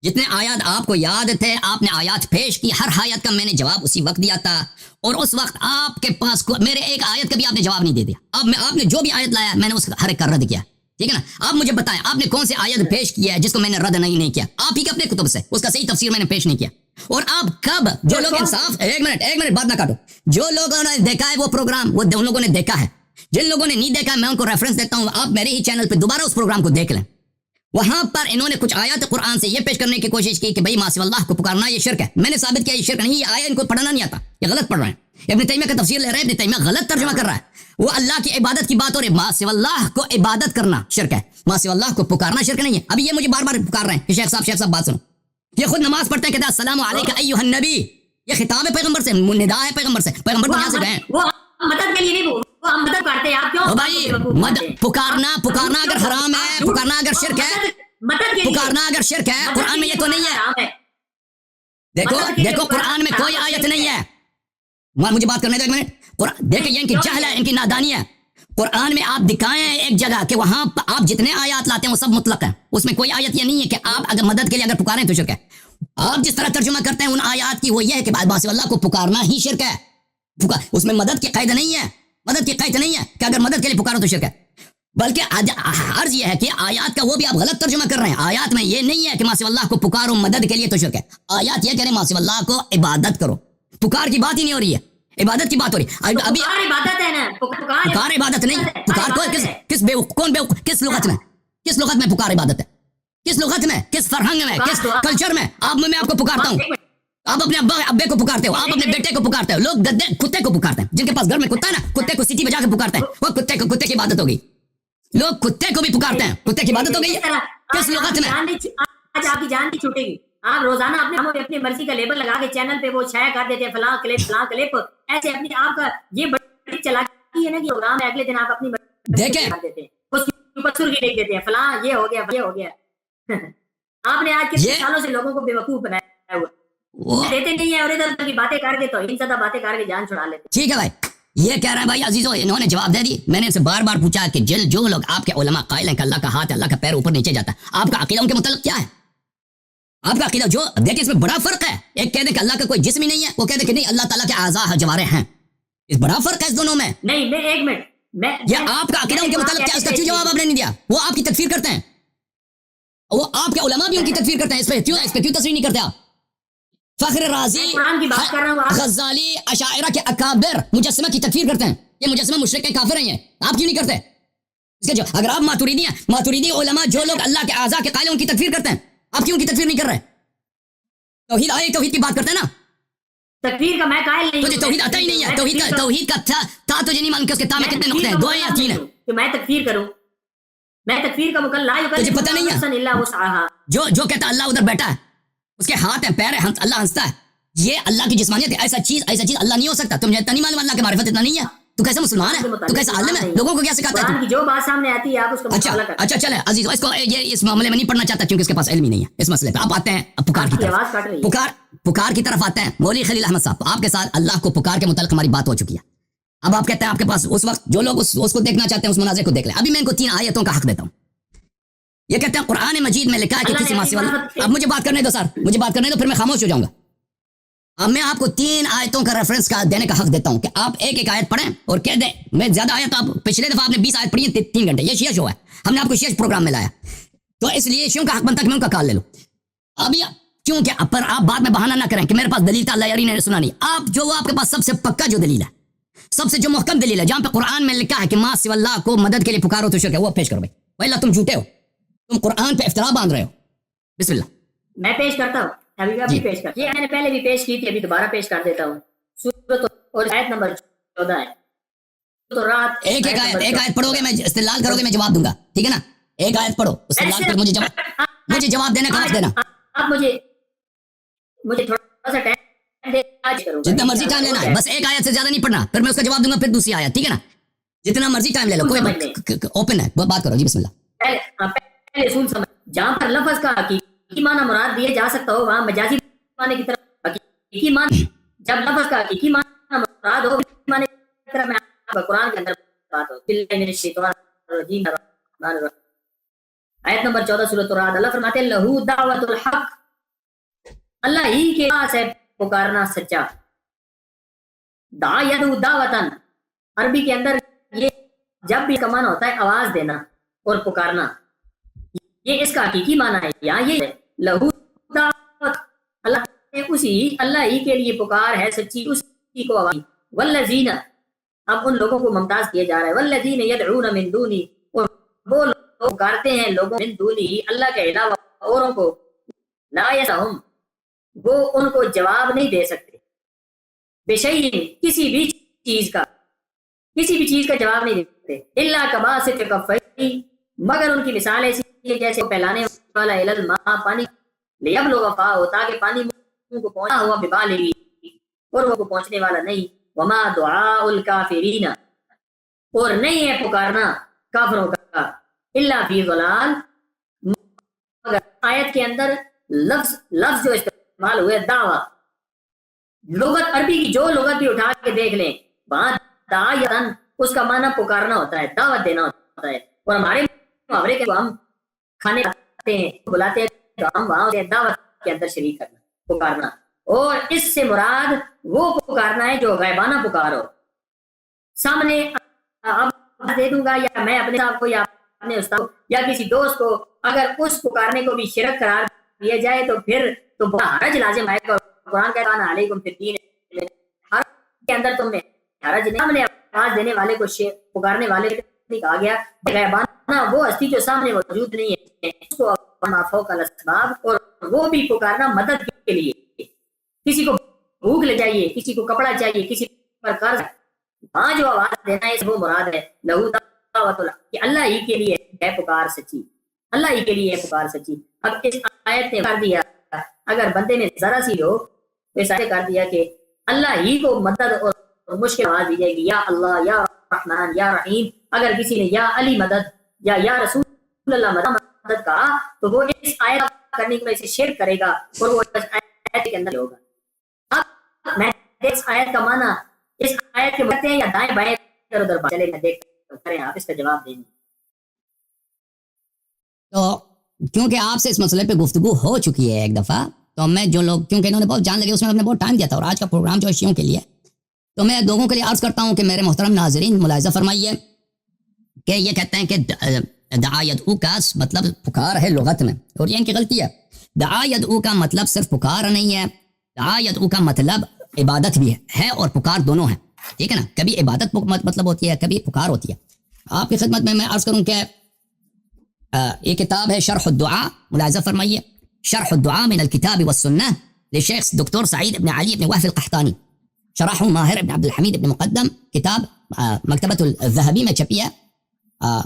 جتنے آیات آپ کو یاد تھے آپ نے آیات پیش کی، ہر آیت کا میں نے جواب اسی وقت دیا تھا، اور اس وقت آپ کے پاس میرے ایک آیت کا بھی آپ نے جواب نہیں دے دیا۔ اب آپ نے جو بھی آیت لایا میں نے اس ہر ایک کا رد کیا، ٹھیک ہے نا. آپ مجھے بتائیں آپ نے کون سی آیت پیش کیا ہے جس کو میں نے رد نہیں کیا؟ آپ ہی کے اپنے کتب سے اس کا صحیح تفسیر میں نے پیش نہیں کیا. اور آپ کب جو لوگ انصاف ایک منٹ بات نہ کاٹو. جو لوگوں نے دیکھا ہے وہ پروگرام وہ ان لوگوں نے دیکھا ہے. جن لوگوں نے نہیں دیکھا میں ان کو ریفرنس دیتا ہوں. آپ میرے ہی چینل پہ دوبارہ اس پروگرام کو دیکھ لیں. وہاں پر انہوں نے کچھ آیات قرآن سے یہ پیش کرنے کی کوشش کی کہ بھائی ما سوا اللہ کو پکارنا یہ شرک ہے. میں نے ثابت کیا یہ شرک نہیں. یہ آیا ان کو پڑھنا نہیں آتا, یہ غلط پڑھ رہے ہیں. ابن تیمیہ کا تفسیر لے رہے ہیں, ابن تیمیہ غلط ترجمہ کر رہا ہے. وہ اللہ کی عبادت کی بات ہو رہی ہے. ما سوا اللہ کو عبادت کرنا شرک ہے, ما سوا اللہ کو پکارنا شرک نہیں ہے. ابھی یہ مجھے بار بار پکار رہے ہیں کہ شیخ صاحب بات سنو. یہ خود نماز پڑھتے ہیں کہتے ہیں السلام علیکم ایھا النبی. یہ خطاب ہے پیغمبر سے, ندا ہے پیغمبر سے. پیغمبر دنیا سے گئے وہ مدد کے لیے نہیں, وہ ہم مدد کرتے ہیں. آپ کیوں بھائی پکارنا اگر حرام ہے, پکارنا اگر شرک ہے, پکارنا اگر شرک ہے, قرآن میں یہ تو نہیں ہے. دیکھو قرآن میں کوئی آیت نہیں ہے. مجھے بات کرنے دو ایک منٹ. دیکھیں یہ ان کی جہل ہے, ان کی نادانی ہے. قرآن میں آپ دکھائیں ایک جگہ کہ وہاں آپ جتنے آیات لاتے ہیں وہ سب مطلق ہیں. اس میں کوئی آیت یہ نہیں ہے کہ آپ اگر مدد کے لیے اگر پکاریں تو شرک ہے. آپ جس طرح ترجمہ کرتے ہیں ان آیات کی وہ یہ ہے کہ ما سوا اللہ کو پکارنا ہی شرک ہے. اس میں مدد کی قید نہیں ہے, مدد کی قید نہیں ہے کہ اگر مدد کے لیے پکارو تو شرک ہے. بلکہ عرض یہ ہے کہ آیات کا وہ بھی آپ غلط ترجمہ کر رہے ہیں. آیات میں یہ نہیں ہے کہ ما سوا اللہ کو پکارو مدد کے لیے تو شرک ہے. آیات یہ کہہ رہے ہیں ما سوا اللہ کو عبادت کرو. پکار کی بات ہی نہیں ہو رہی ہے, عبادت کی بات ہو رہی ہے. ابھی عبادت ہے نا, پکار عبادت نہیں. پکار کو کس لغت میں پکار عبادت ہے؟ کس لغت میں, کس فرہنگ میں, کس کلچر میں؟ میں آپ کو پکارتا ہوں, آپ اپنے ابے کو پکارتے ہو, آپ اپنے بیٹے کو پکارتے ہو. لوگ گدے کتے کو پکارتے ہیں. جن کے پاس گھر میں کتا ہے نا, کتے کو سیٹی بجا کے پکارتے ہیں. وہ کتے کی عبادت ہو گئی. لوگ کتے کو بھی پکارتے ہیں, کتے کی عبادت ہو گئی. کس لغت میں؟ آج آپ کی جان نہیں چھوٹے گی. آپ روزانہ اپنی مرضی کا لیبل لگا کے چینل پہ وہ شائع کر دیتے ہیں فلاں کلپ ایسے اپنی. آپ کا یہ بڑی چلاکی ہے نا کہ پروگرام ہے, اگلے دن آپ اپنی دیکھیں دیتے ہیں, اس کے اوپر سرخی لکھ دیتے ہیں فلاں یہ ہو گیا. آپ نے آج کتنے سالوں سے لوگوں کو بیوقوف بنایا ہوا, دیتے نہیں ہیں اور ادھر کی باتیں کر کے تو ان سدا باتیں کر کے جان چھڑا لیتے. ٹھیک ہے بھائی, یہ کہہ رہے ہیں بھائی عزیزو, انہوں نے جواب دے دی. میں نے ان سے بار بار پوچھا کہ جو لوگ آپ کے علماء قائل ہیں کہ اللہ کا ہاتھ ہے, اللہ کا پیر اوپر نیچے جاتا ہے, آپ کا عقیدہ ان کے متعلق کیا ہے؟ آپ کا عقیدہ جو دیکھیں اس میں بڑا فرق ہے. ایک کہہ دیں کہ اللہ کا کوئی جسم ہی نہیں ہے, وہ کہہ دیں کہ نہیں اللہ تعالیٰ کے اعضاء جوارح ہیں. اس بڑا فرق ہے اس دونوں میں. نہیں میں ایک منٹ, یہ آپ کا عقیدہ ان کے متعلق کیا, اس کا کیوں جواب آپ نے نہیں دیا؟ وہ آپ کی تکفیر کرتے ہیں, وہ آپ کے علماء بھی ان کی تکفیر کرتے ہیں. اس پہ کیوں تصریح نہیں کرتے آپ؟ فخر رازی, غزالی, اشاعرہ کے اکابر مجسمہ کی تکفیر کرتے ہیں. یہ مجسمہ مشرک ہیں, کافر ہیں. آپ کیوں نہیں کرتے اس کے؟ جو اگر آپ ماتوریدی علماء جو لوگ اللہ کے اعضاء کے قائل ہیں ان کی تکفیر کرتے ہیں, آپ کیوں ان کی تکفیر نہیں کر رہے؟ توحید کی بات کرتے ہیں نا. تکفیر کا میں قائل نہیں, تجھے توحید آتا ہی نہیں ہے. توحید کا تا تجھے نہیں معلوم کہ اس کے تا میں کتنے نقطے ہیں, 2 یا 3 ہیں. کہ میں تکفیر کروں, میں تکفیر کا مکلف, تجھے پتہ نہیں ہے جو کہتا اللہ ادھر بیٹھا ہے, اس کے ہاتھ ہیں, پیر ہیں, اللہ ہنستا ہے, یہ اللہ کی جسمانیت ہے. ایسا چیز اللہ نہیں ہو سکتا. تمہیں اتنا نہیں معلوم اللہ کی معرفت اتنا نہیں ہے؟ تو کیسا مسلمان ہے, تو کیسا عالم ہے, لوگوں کو کیا سکھاتا ہے؟ جو بات سامنے آتی ہے آپ اس کو مطالعہ کریں. اچھا چلے عزیز, اس کو یہ اس معاملے میں نہیں پڑھنا چاہتا کیونکہ اس کے پاس علم ہی نہیں ہے اس مسئلے پہ. آپ آتے ہیں اب پکار کی طرف, پکار کی طرف آتے ہیں. مولوی خلیل احمد صاحب, آپ کے ساتھ اللہ کو پکار کے متعلق ہماری بات ہو چکی ہے. اب آپ کہتے ہیں آپ کے پاس اس وقت جو لوگ اس کو دیکھنا چاہتے ہیں اس مناظر کو دیکھ لیں. ابھی میں ان کو 3 آیتوں کا حق دیتا ہوں. یہ کہتے ہیں قرآن مجید میں لکھا ہے کہ کسی ماسی والا. اب مجھے بات کرنے دو سر, مجھے بات کرنے دو, پھر میں خاموش ہو جاؤں گا. اب میں آپ کو 3 آیتوں کا ریفرنس کا دینے کا حق دیتا ہوں کہ آپ ایک آیت پڑھیں اور کہہ دیں. میں زیادہ آیت, آپ پچھلے دفعہ آپ نے 20 آیت پڑھی ہیں 3 گھنٹے. یہ شیعہ شو ہے, ہم نے آپ کو شیعہ پروگرام میں لایا, تو اس لیے شیعوں کا حق بنتا کہ میں ان کا کال لے لوں. اب کیونکہ پر آپ بعد میں بہانہ نہ کریں کہ میرے پاس دلیل تھا اللہ یاری نے سنا نہیں. آپ کے پاس سب سے پکا جو دلیل ہے, سب سے جو محکم دلیل ہے, جہاں پہ قرآن میں لکھا ہے کہ ما سوا اللہ کو مدد کے لیے پکارو تو شرک ہے, وہ پیش کرو. بھائی اللہ تم جھوٹے ہو, تم قرآن پہ افترا باندھ رہے ہو. بسم اللہ. میں پیش کرتا ہوں, ابھی پیش کرتا ہوں. یہ میں نے پہلے بھی پیش کی تھی, ابھی دوبارہ پیش کر دیتا ہوں. سورۃ اور آیت نمبر 14 ہے. تو رات ایک آیت پڑھو گے, میں استدلال کرو گے, میں جواب دوں گا, ٹھیک ہے نا. ایک آیت پڑھو, استدلال کر مجھے جواب دینے کا حق دینا. آپ مجھے تھوڑا سا ٹائم دے, جتنا مرضی ٹائم لینا ہے, بس ایک آیت سے زیادہ نہیں پڑھنا, پھر میں اس کا جواب دوں گا, پھر دوسری آیت, ٹھیک ہے نا. جتنا مرضی ٹائم لے لو, کوئی اوپن ہے, بات کرو جی. بسم اللہ. پہلے سن سمجھ, جہاں پر لفظ کا حقیقی معنی مراد دیا جا سکتا ہو وہاں مجازی معنی کی طرف حقیقی معنی, جب لفظ کا حقیقی معنی مراد ہو معنی کی طرف میں قرآن کے اندر بات ہو. باللہ من الشیطان الرجیم الرحمن الرحیم. آیت نمبر 14 سورۃ الرعد. اللہ فرماتے ہیں لہو دعوت الحق, اللہ ہی کے پاس ہے پکارنا سچا. دعا یدعو دعوتن, عربی کے اندر یہ جب بھی کا معنی ہوتا ہے آواز دینا, اور پکارنا، یہ اس کا حقیقی معنی ہے. یہاں یہ لہو دعوت، اللہ ہی کے لیے پکار ہے سچی، اسی کو آواز. والذین، اب ان لوگوں کو ممتاز کیا جا رہا ہے. والذین یدعون من دونی، اور وہ لوگ پکارتے ہیں لوگوں من دونی، اللہ کے علاوہ اوروں کو. لا یسعہم، وہ ان کو جواب نہیں دے سکتے. بشیء، کسی بھی چیز کا جواب نہیں دیتے. الا کباسط کفیہ، مگر ان کی مثال ایسی ہے جیسے پھیلانے والا الی الماء، پانی، لیبلغ فاہ، تاکہ پانی منہ کو پہنچا ہوا ببالغی، اور وہ کو پہنچنے والا نہیں. وما دعاء الکافرین، اور نہیں ہے پکارنا کافروں کا، الا فی ضلال، مگر آیت کے اندر لفظ جو استعمال ہوئے دعویٰ، لغت عربی کی جو لغت بھی اٹھا کے دیکھ لیں، وہاں دعایتن اس کا معنی پکارنا ہوتا ہے، دعوت دینا ہوتا ہے. اور ہمارے محاورے کے ہم کھانے کھاتے ہیں، بلاتے ہیں، تو ہم وہاں سے دعوت کے اندر شریک کرنا، پکارنا. اور اس سے مراد وہ پکارنا ہے جو غیبانہ پکارو. سامنے اب دے دوں گا، یا میں اپنے صاحب کو یا اپنے استاد یا کسی دوست کو، اگر اس پکارنے کو بھی شرک قرار دیا جائے تو پھر تو بڑا حرج لازم آئے گا. قرآن کہتا ہے علیکم فی الدین، حرج کے اندر تم نے حرج نہیں. سامنے آواز دینے والے کو پکارنے والے کو کہا گیا غیبانہ وہ ہستی جو سامنے موجود نہیں ہے، اس کو فوق الاسباب، اور وہ بھی پکارنا مدد کے لیے. کسی کو بھوک لے جائیے، کسی کو کپڑا چاہیے، کسی پر قرض، وہاں جو آواز دینا ہے وہ مراد ہے. لہو دعوت اللہ، کہ اللہ ہی کے لیے ہے پکار سچی، اللہ ہی کے لیے ہے پکار سچی. اب اس آیت نے کر دیا، اگر بندے نے ذرا سی ہو تو اس آیت نے کر دیا کہ اللہ ہی کو مدد اور مشکل آواز دی جائے گی، یا اللہ، یا رحمان، یا رحیم. اگر کسی نے یا علی مدد یا رسول اللہ مدد کہا تو وہ اس آیت کرنے کی وجہ سے شرک کرے گا، اور وہ اس آیت کے اندر ہوگا. اب میں اس آیت کا معنی، اس آیت کے معنی یا دائیں بائیں ادھر ادھر چلے، میں دیکھ کریں آپ اس کا جواب دیں گے. تو کیونکہ آپ سے اس مسئلے پہ گفتگو ہو چکی ہے ایک دفعہ، تو میں جو لوگ، کیونکہ انہوں نے بہت جان لگے اس میں ہم نے بہت ٹائم دیا تھا، اور آج کا پروگرام جو ہے شیعوں کے لیے، تو میں لوگوں کے لیے عرض کرتا ہوں کہ میرے محترم ناظرین ملاحظہ فرمائیے کہ یہ کہتے ہیں کہ دعا یدعو کا مطلب پکار ہے لغت میں، اور یہ ان کی غلطی ہے. دعا یدعو کا مطلب صرف پکار نہیں ہے، دعا یدعو کا مطلب عبادت بھی ہے اور پکار دونوں ہیں. ٹھیک ہے نا، کبھی عبادت مطلب ہوتی ہے، کبھی پکار ہوتی ہے. آپ کی خدمت میں عرض کروں کہ یہ کتاب ہے شرح الدعاء، ملاحظہ فرمائیے، شرح الدعاء من الكتاب والسنہ للشیخ دکتور سعید ابن علی ابن وحف القحطانی، شرح ماہر ابن عبد الحمید ابن مقدم. کتاب مکتبۃ الذہبی میں چھپی ہے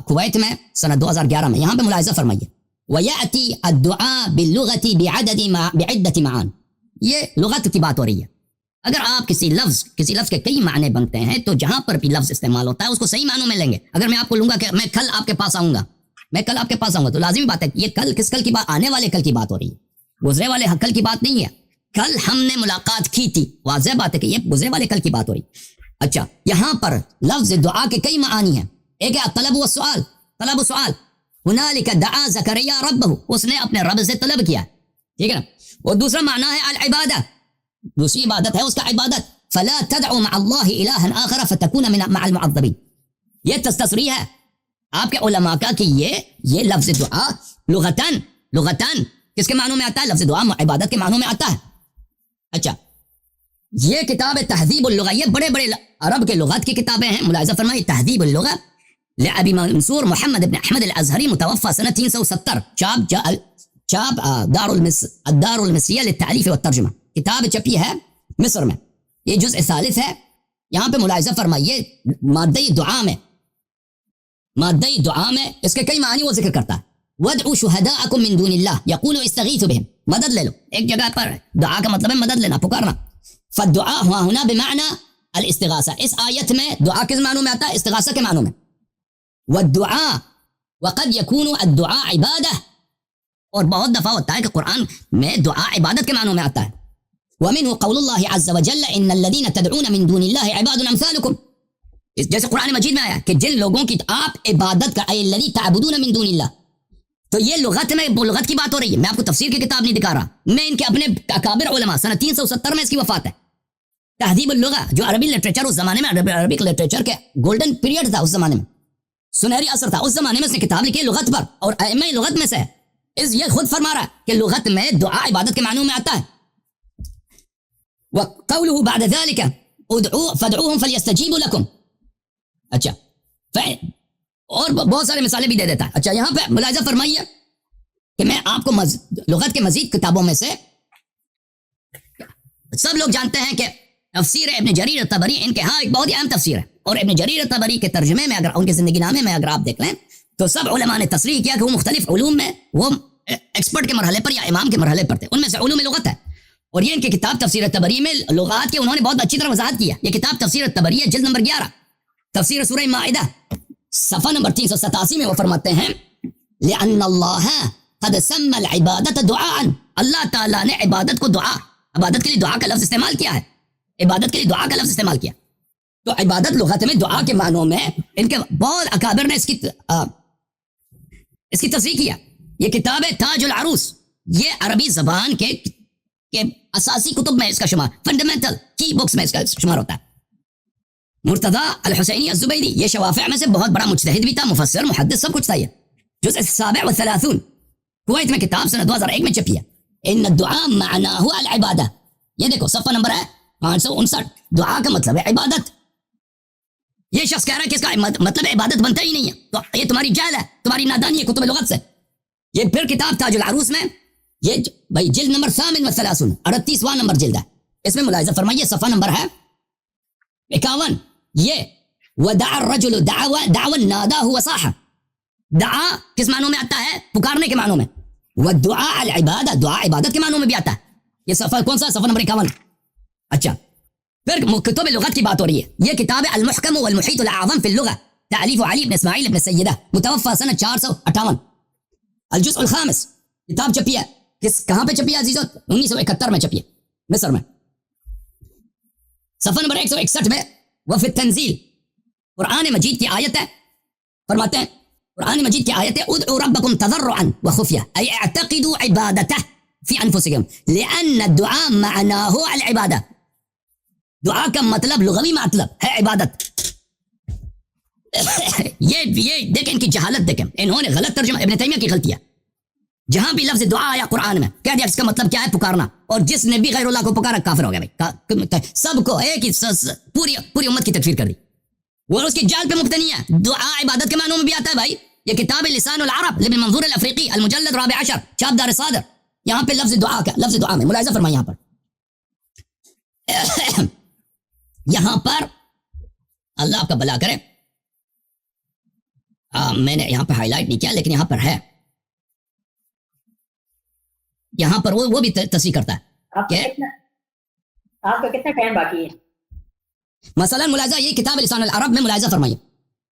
کویت میں سنہ 2011 میں. یہاں پہ ملاحظہ فرمائیے، وَيَأْتِي الدُّعَاء بِاللُّغَةِ بِعِدَّةِ مَعَانٍ، یہ لغت کی بات ہو رہی ہے. اگر آپ کسی لفظ کے کئی معنی بنتے ہیں تو جہاں پر بھی لفظ استعمال ہوتا ہے اس کو صحیح معنوں میں لیں گے. اگر میں آپ کو لوں گا کہ میں کل آپ کے پاس آؤں گا، تو لازمی بات ہے یہ کل کس کل کی بات، آنے والے کل کی بات ہو رہی ہے، گزرے والے کل کی بات نہیں ہے. کل ہم نے ملاقات کی تھی، واضح بات ہے کہ یہ گزرے والے کل کی بات ہو رہی. اچھا، یہاں پر لفظ دعا کے کئی معانی ہیں. ایک ہے طلب و سوال، طلب و سوال، ہنالک دعا زکریا ربہ، اس نے اپنے رب سے طلب کیا، ٹھیک ہے نا. اور دوسرا معنی ہے العبادہ، دوسری عبادت ہے اس کا عبادت. فلا تدعو مع اللہ الہا آخر فتکون مع المعذبین، یہ تصریح ہے آپ کے علماء کا کہ یہ لفظ دعا لغتاً کس کے معنوں میں آتا ہے؟ لفظ دعا عبادت کے معنوں میں آتا ہے. اچھا، یہ کتاب تہذیب اللغہ، یہ بڑے بڑے عرب کے لغات کی کتابیں ہیں. ملاحظہ فرمائے، تہذیب اللغہ لأبی منصور محمد بن احمد الازہری، متوفى سنہ 370، چاپ الدار المصریہ للتعلیف والترجمہ، کتاب چپی ہے مصر میں، یہ جزء ثالث ہے. یہاں پہ ملاحظہ فرمائیے مادہ دعا میں اس کے کئی معنی وہ ذکر کرتا ہے. وَادْعُوا شُهَدَاءَكُم مِّن دُونِ اللَّهِ يَقُولُوا اسْتَغِيثُوا بِهِمْ، مدد لے لو. ایک جگہ پر دعا کا مطلب ہے مدد لینا، پکارنا. فالدعاء هنا بمعنى الاستغاثہ، اس آیت میں دعا کس معنوں میں آتا ہے؟ استغاثہ کے معنوں میں. والدعاء وقد يكون الدعاء عبادہ، اور بہت دفعہ ہوتا ہے کہ قرآن میں دعا عبادت کے معنوں میں آتا ہے. ومنه قول الله عز وجل ان الذين تدعون من دون الله عباد امثالكم، جیسے قرآن مجید میں آیا کہ جن لوگوں کی آپ عبادت کا الذی تعبدون من دون اللہ، تو یہ لغت میں لغت کی بات ہو رہی ہے. میں آپ کو تفسیر کی کتاب نہیں دکھا رہا، میں ان کے اپنے اکابر علماء، سنہ 370 میں اس کی وفات ہے. تہذیب اللغہ جو عربی لٹریچر اس زمانے میں، عربک لٹریچر کے گولڈن پیریڈ تھا اس زمانے میں، سنہری اثر تھا اس زمانے میں اس نے کتاب لکھی لغت پر اور ائمہ لغت میں سے یہ خود فرما رہا ہے کہ لغت میں دعا عبادت کے معنوں میں آتا ہے. وقوله بعد ذلك ادعوا فادعوهم فليستجيبوا لكم. اچھا اور بہت سارے مثالیں بھی دے دیتا ہے. اچھا یہاں پہ ملاحظہ فرمائیے کہ میں آپ کو لغت کے مزید کتابوں میں سے سب لوگ جانتے ہیں کہ تفسیر ابن جریر الطبری ان کے ہاں ایک بہت ہی اہم تفسیر ہے اور ابن جریر الطبری کے ترجمے میں اگر ان کے زندگی نامے میں اگر آپ دیکھ لیں تو سب علماء نے تصریح کیا کہ وہ مختلف علوم میں وہ ایکسپرٹ کے مرحلے پر یا امام کے مرحلے پر تھے. ان میں سے علوم لغت ہے اور یہ ان کی کتاب تفسیر الطبری میں لغات کے انہوں نے بہت اچھی طرح وضاحت کیا. یہ کتاب تفسیر الطبری ہے جلد نمبر 11 تفسیر سورہ مائدہ صفحہ نمبر 387 میں وہ فرماتے ہیں لأن اللہ قد سمى العبادت دعاء. اللہ تعالیٰ نے عبادت کو دعا عبادت کے لیے دعا کا لفظ استعمال کیا ہے. عبادت کے لیے دعا کا لفظ استعمال کیا تو عبادت لغت میں دعا کے معنوں میں ان کے بہت اکابر نے اس کی تصریح کیا. یہ کتاب ہے تاج العروس. یہ عربی زبان کے اساسی کتب میں اس کا شمار فنڈامنٹل کی بکس میں اس کا شمار ہوتا ہے. مرتضی الحسینی الزبیدی یہ شوافع میں سے بہت بڑا مجتہد بھی تھا مفسر محدث سب کچھ تھا. یہ جزء 37 کویت میں کتاب سنہ 2001 میں چھپی ہے. ان الدعاء معناہ العبادہ. یہ دیکھو صفحہ نمبر ہے 559. دعا کا مطلب ہے عبادت. یہ شخص کہہ رہا ہے کہ اس کا مطلب عبادت بنتا ہی نہیں ہے تو یہ تمہاری جہل ہے تمہاری نادانی ہے کتب لغت سے. یہ پھر کتاب تاج العروس میں یہ بھائی جلد نمبر 38واں نمبر جلد ہے. اس میں ملاحظہ فرمائیے صفحہ نمبر ہے 51. یہ ودعا الرجل دعوا ناداہ وصاح. دعا کس معنوں میں آتا ہے پکارنے کے معنوں میں. والدعاء العبادہ دعا عبادت کے معنوں میں بھی آتا ہے. یہ صفحہ کون سا صفحہ نمبر 51. اچھا پھر کتب لغت کی بات ہو رہی ہے. یہ کتاب ہے المحکم والمحیط الاعظم فی اللغة تألیف علی بن اسماعیل بن سیدہ متوفى سنہ 458. الجزء الخامس کتاب چھپی ہے کہاں پہ چھپی ہے عزیزو 1971 میں چھپی ہے مصر میں. صفحہ نمبر 161 میں وفی التنزیل قرآن مجید کی آیت ہے. فرماتے ہیں قرآن مجید کی آیت ہے ادعوا ربکم تضرعا وخفیہ ای اعتقدوا عبادتہ فی انفسکم لأن الدعاء معناہ العبادہ. دعا کا مطلب لغوی مطلب ہے عبادت. یہ دیکھیں ان کی جہالت دیکھیں انہوں نے غلط ترجمہ ابن تیمیہ کی غلطی ہے. جہاں بھی لفظ دعا آیا قرآن میں کہہ دیا اس کا مطلب کیا ہے پکارنا اور جس نے بھی غیر اللہ کو پکارا کافر ہو گیا. بھائی سب کو ایک ہی پوری امت کی تکفیر کر دی. وہ اس کی جال پہ مبتنی ہے. دعا عبادت کے معنوں میں بھی آتا ہے بھائی. یہ کتاب لسان العرب لابن منظور الافریقی المجلد 14 چاپ دار صادر. یہاں پہ لفظ دعا میں ملاحظہ فرمائیں یہاں پر اللہ آپ کا بھلا کرے. میں نے یہاں پہ ہائی لائٹ نہیں کیا لیکن یہاں پر ہے. یہاں پر وہ بھی تصریح کرتا ہے کہ آپ کا کتنا ٹائم باقی ہے. مثلا ملاحظہ یہ کتاب لسان العرب میں ملاحظہ فرمائیے.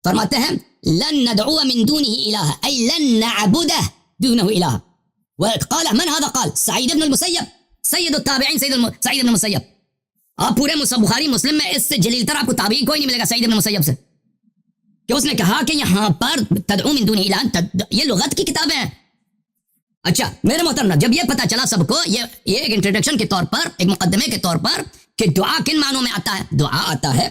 فرماتے ہیں لن ندعو من دونه الہ ای لن نعبد دونه الہ. وقال من هذا قال سعید بن المسیب سید التابعین سعید بن المسیب. آپ پورے بخاری مسلم میں اس سے جلیل تر آپ کو تابعی کوئی نہیں ملے گا سعید بن المسیب سے کہ اس نے کہا کہ یہاں پر تدعو من دونه الہ یہ لغت کی کتابیں ہیں. اچھا میرے محترم جب یہ پتا چلا سب کو یہ ایک انٹروڈکشن کے طور پر ایک مقدمے کے طور پر کہ دعا کن معنوں میں آتا ہے. دعا آتا ہے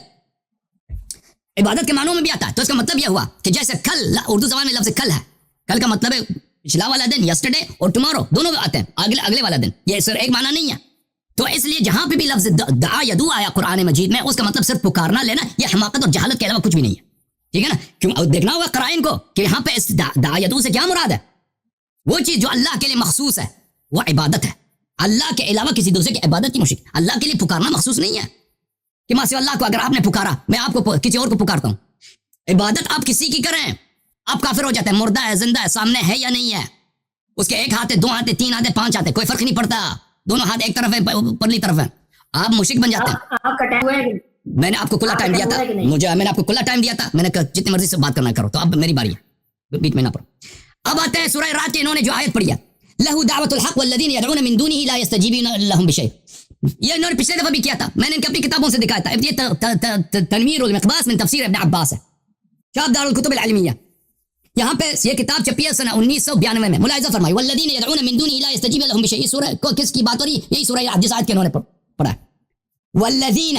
عبادت کے معنوں میں بھی آتا ہے. تو اس کا مطلب یہ ہوا کہ جیسے کل اردو زبان میں لفظ کل ہے. کل کا مطلب ہے پچھلا والا دن یسٹرڈے اور ٹمارو دونوں آتے ہیں اگلے والا دن. یہ صرف ایک معنی نہیں ہے. تو اس لیے جہاں پہ بھی لفظ دعا یا دعا آیا قرآن مجید میں اس کا مطلب صرف پکارنا لینا یہ حماقت اور جہالت کے علاوہ کچھ بھی نہیں ہے. ٹھیک ہے نا. کیوں دیکھنا ہوگا قرائن کو کہ یہاں پہ اس دعا یا دعا سے کیا مراد ہے. وہ چیز جو اللہ کے لیے مخصوص ہے وہ عبادت ہے. اللہ کے علاوہ کسی دوسرے کی عبادت کی مشرک. اللہ کے لیے پکارنا مخصوص نہیں ہے کہ ماں سے اللہ کو اگر آپ نے پکارا میں آپ کو کسی اور کو پکارتا ہوں. عبادت آپ کسی کی کریں آپ کافر ہو جاتے ہیں. مردہ ہے زندہ ہے سامنے ہے یا نہیں ہے. اس کے ایک ہاتھ ہے 2 ہاتھ ہے 3 ہاتھ ہے 5 ہاتھ ہے کوئی فرق نہیں پڑتا. دونوں ہاتھ ایک طرف ہے پرلی طرف ہے. آپ مشرک بن جاتے ہیں. آپ کا ٹائم ہوا ہے کہ میں نے آپ کو کھلا ٹائم دیا تھا. میں نے آپ کو کھلا ٹائم دیا تھا. میں نے کہا جتنی مرضی سے بات کرنا کرو. تو اب میری باری ہے بیچ میں نہ پڑھو. اب آتے ہیں سورہ رات کے انہوں نے جو آیت پڑھی ہے لہو دعوت الحق والذین یدعون من دونه لا یستجیبون لهم بشیء. یہ انہوں نے پچھلے دفعہ بھی کیا تھا. میں نے ان کی اپنی کتابوں سے دکھایا تھا. یہ تنویر المقباس من تفسیر ابن عباس ہے چاپ دار الکتب العلمیہ. یہاں پہ یہ کتاب چھپی ہے سنہ 1992 میں. ملاحظہ فرمائے والذین یدعون من دونه لا یستجیبون لهم بشیء. یہ سورہ کو کس کی بات ہو رہی ہے. یہی سورہ جس آیت کے انہوں نے پڑھا والذین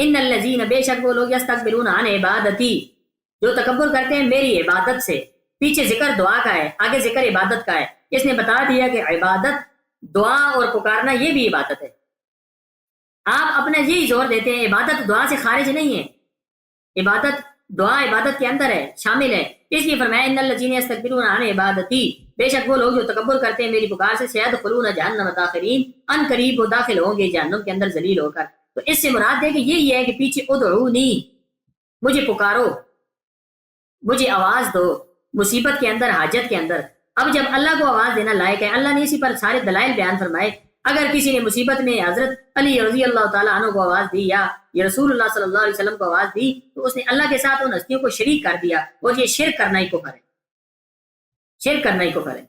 ان الذین بے شک وہ لوگ یستکبرون عن عبادتی جو تکبر کرتے ہیں میری عبادت سے. پیچھے ذکر دعا کا ہے, آگے ذکر عبادت کا ہے. اس نے بتا دیا کہ عبادت, دعا اور پکارنا یہ بھی عبادت ہے. آپ اپنا یہی زور دیتے ہیں عبادت دعا سے خارج نہیں ہے, عبادت دعا عبادت کے اندر ہے, شامل ہے. اس لیے فرمایا ان الذین یستکبرون عن عبادتی, بے شک وہ لوگ جو تکبر کرتے ہیں میری پکار سے, سیدخلون جہنم داخرین, ان قریب وہ داخل ہوں گے جہنم کے اندر ذلیل ہو کر. تو اس سے مراد ہے کہ یہی ہے کہ پیچھے ادعونی, مجھے پکارو, مجھے آواز دو مصیبت کے اندر, حاجت کے اندر. اب جب اللہ کو آواز دینا لائق ہے, اللہ نے اسی پر سارے دلائل بیان فرمائے. اگر کسی نے مصیبت میں حضرت علی رضی اللہ تعالیٰ عنہ کو آواز دی یا رسول اللہ صلی اللہ علیہ وسلم کو آواز دی, تو اس نے اللہ کے ساتھ ان ہستیوں کو شریک کر دیا, اور یہ شرک کرنا ہی کفر ہے, شرک کرنا ہی کفر ہے.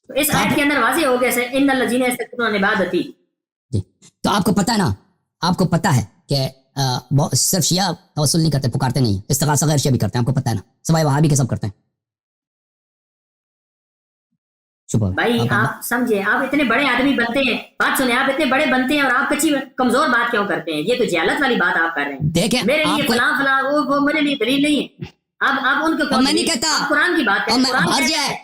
تو اس آیت کے اندر واضح ہو گیا ان الذین یستکبرون عن عبادتی. تو آپ کو پتہ ہے نا, آپ کو پتہ ہے کہ صرف شیعہ توسل نہیں کرتے, پکارتے نہیں, استغاثہ غیر شیعہ بھی کرتے ہیں, آپ کو پتہ ہے نا, سوائے وہابی کے سب کرتے ہیں. بھائی آپ سمجھے, آپ اتنے بڑے آدمی بنتے ہیں, بات سنیں, آپ اتنے بڑے بنتے ہیں اور آپ کچھ کمزور بات کیوں کرتے ہیں؟ یہ تو جہالت والی بات آپ کر رہے ہیں. دیکھیں میرے لیے فلاں فلاں وہ میرے لیے دلیل نہیں ہے. آپ ان کو میں نہیں کہتا, قرآن کی بات کریں,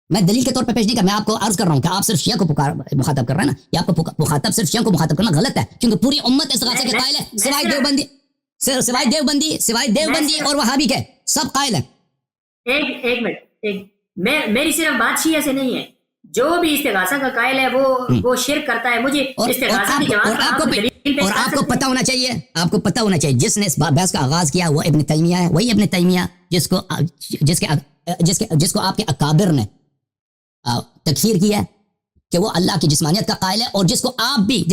میں دلیل کے طور پہ پیش نہیں کر, میں آپ کو عرض کر رہا ہوں کہ آپ صرف شیعہ کو مخاطب کر رہے ہیں نا, یا آپ کو مخاطب صرف شیعہ کو مخاطب کرنا غلط ہے, کیونکہ پوری امت استغاثہ کے قائل ہے, سوائے دیوبندی اور وہابی کے سب قائل ہیں. ایک منٹ, میری صرف بات شیعہ سے نہیں ہے, جو بھی استغاثہ کا قائل ہے وہ شرک کرتا ہے. مجھے استغاثہ کی جواب اور آپ کو پتہ ہونا چاہیے, آپ کو پتہ ہونا چاہیے جس نے اس بحث کا آغاز کیا وہ ابن تیمیہ ہے, وہی ابن تیمیہ جس کو آپ کے اکابر نے تکفیر کیا ہے کہ وہ اللہ کی جسمانیت کا قائل ہے, اور جس کو آپ بھی,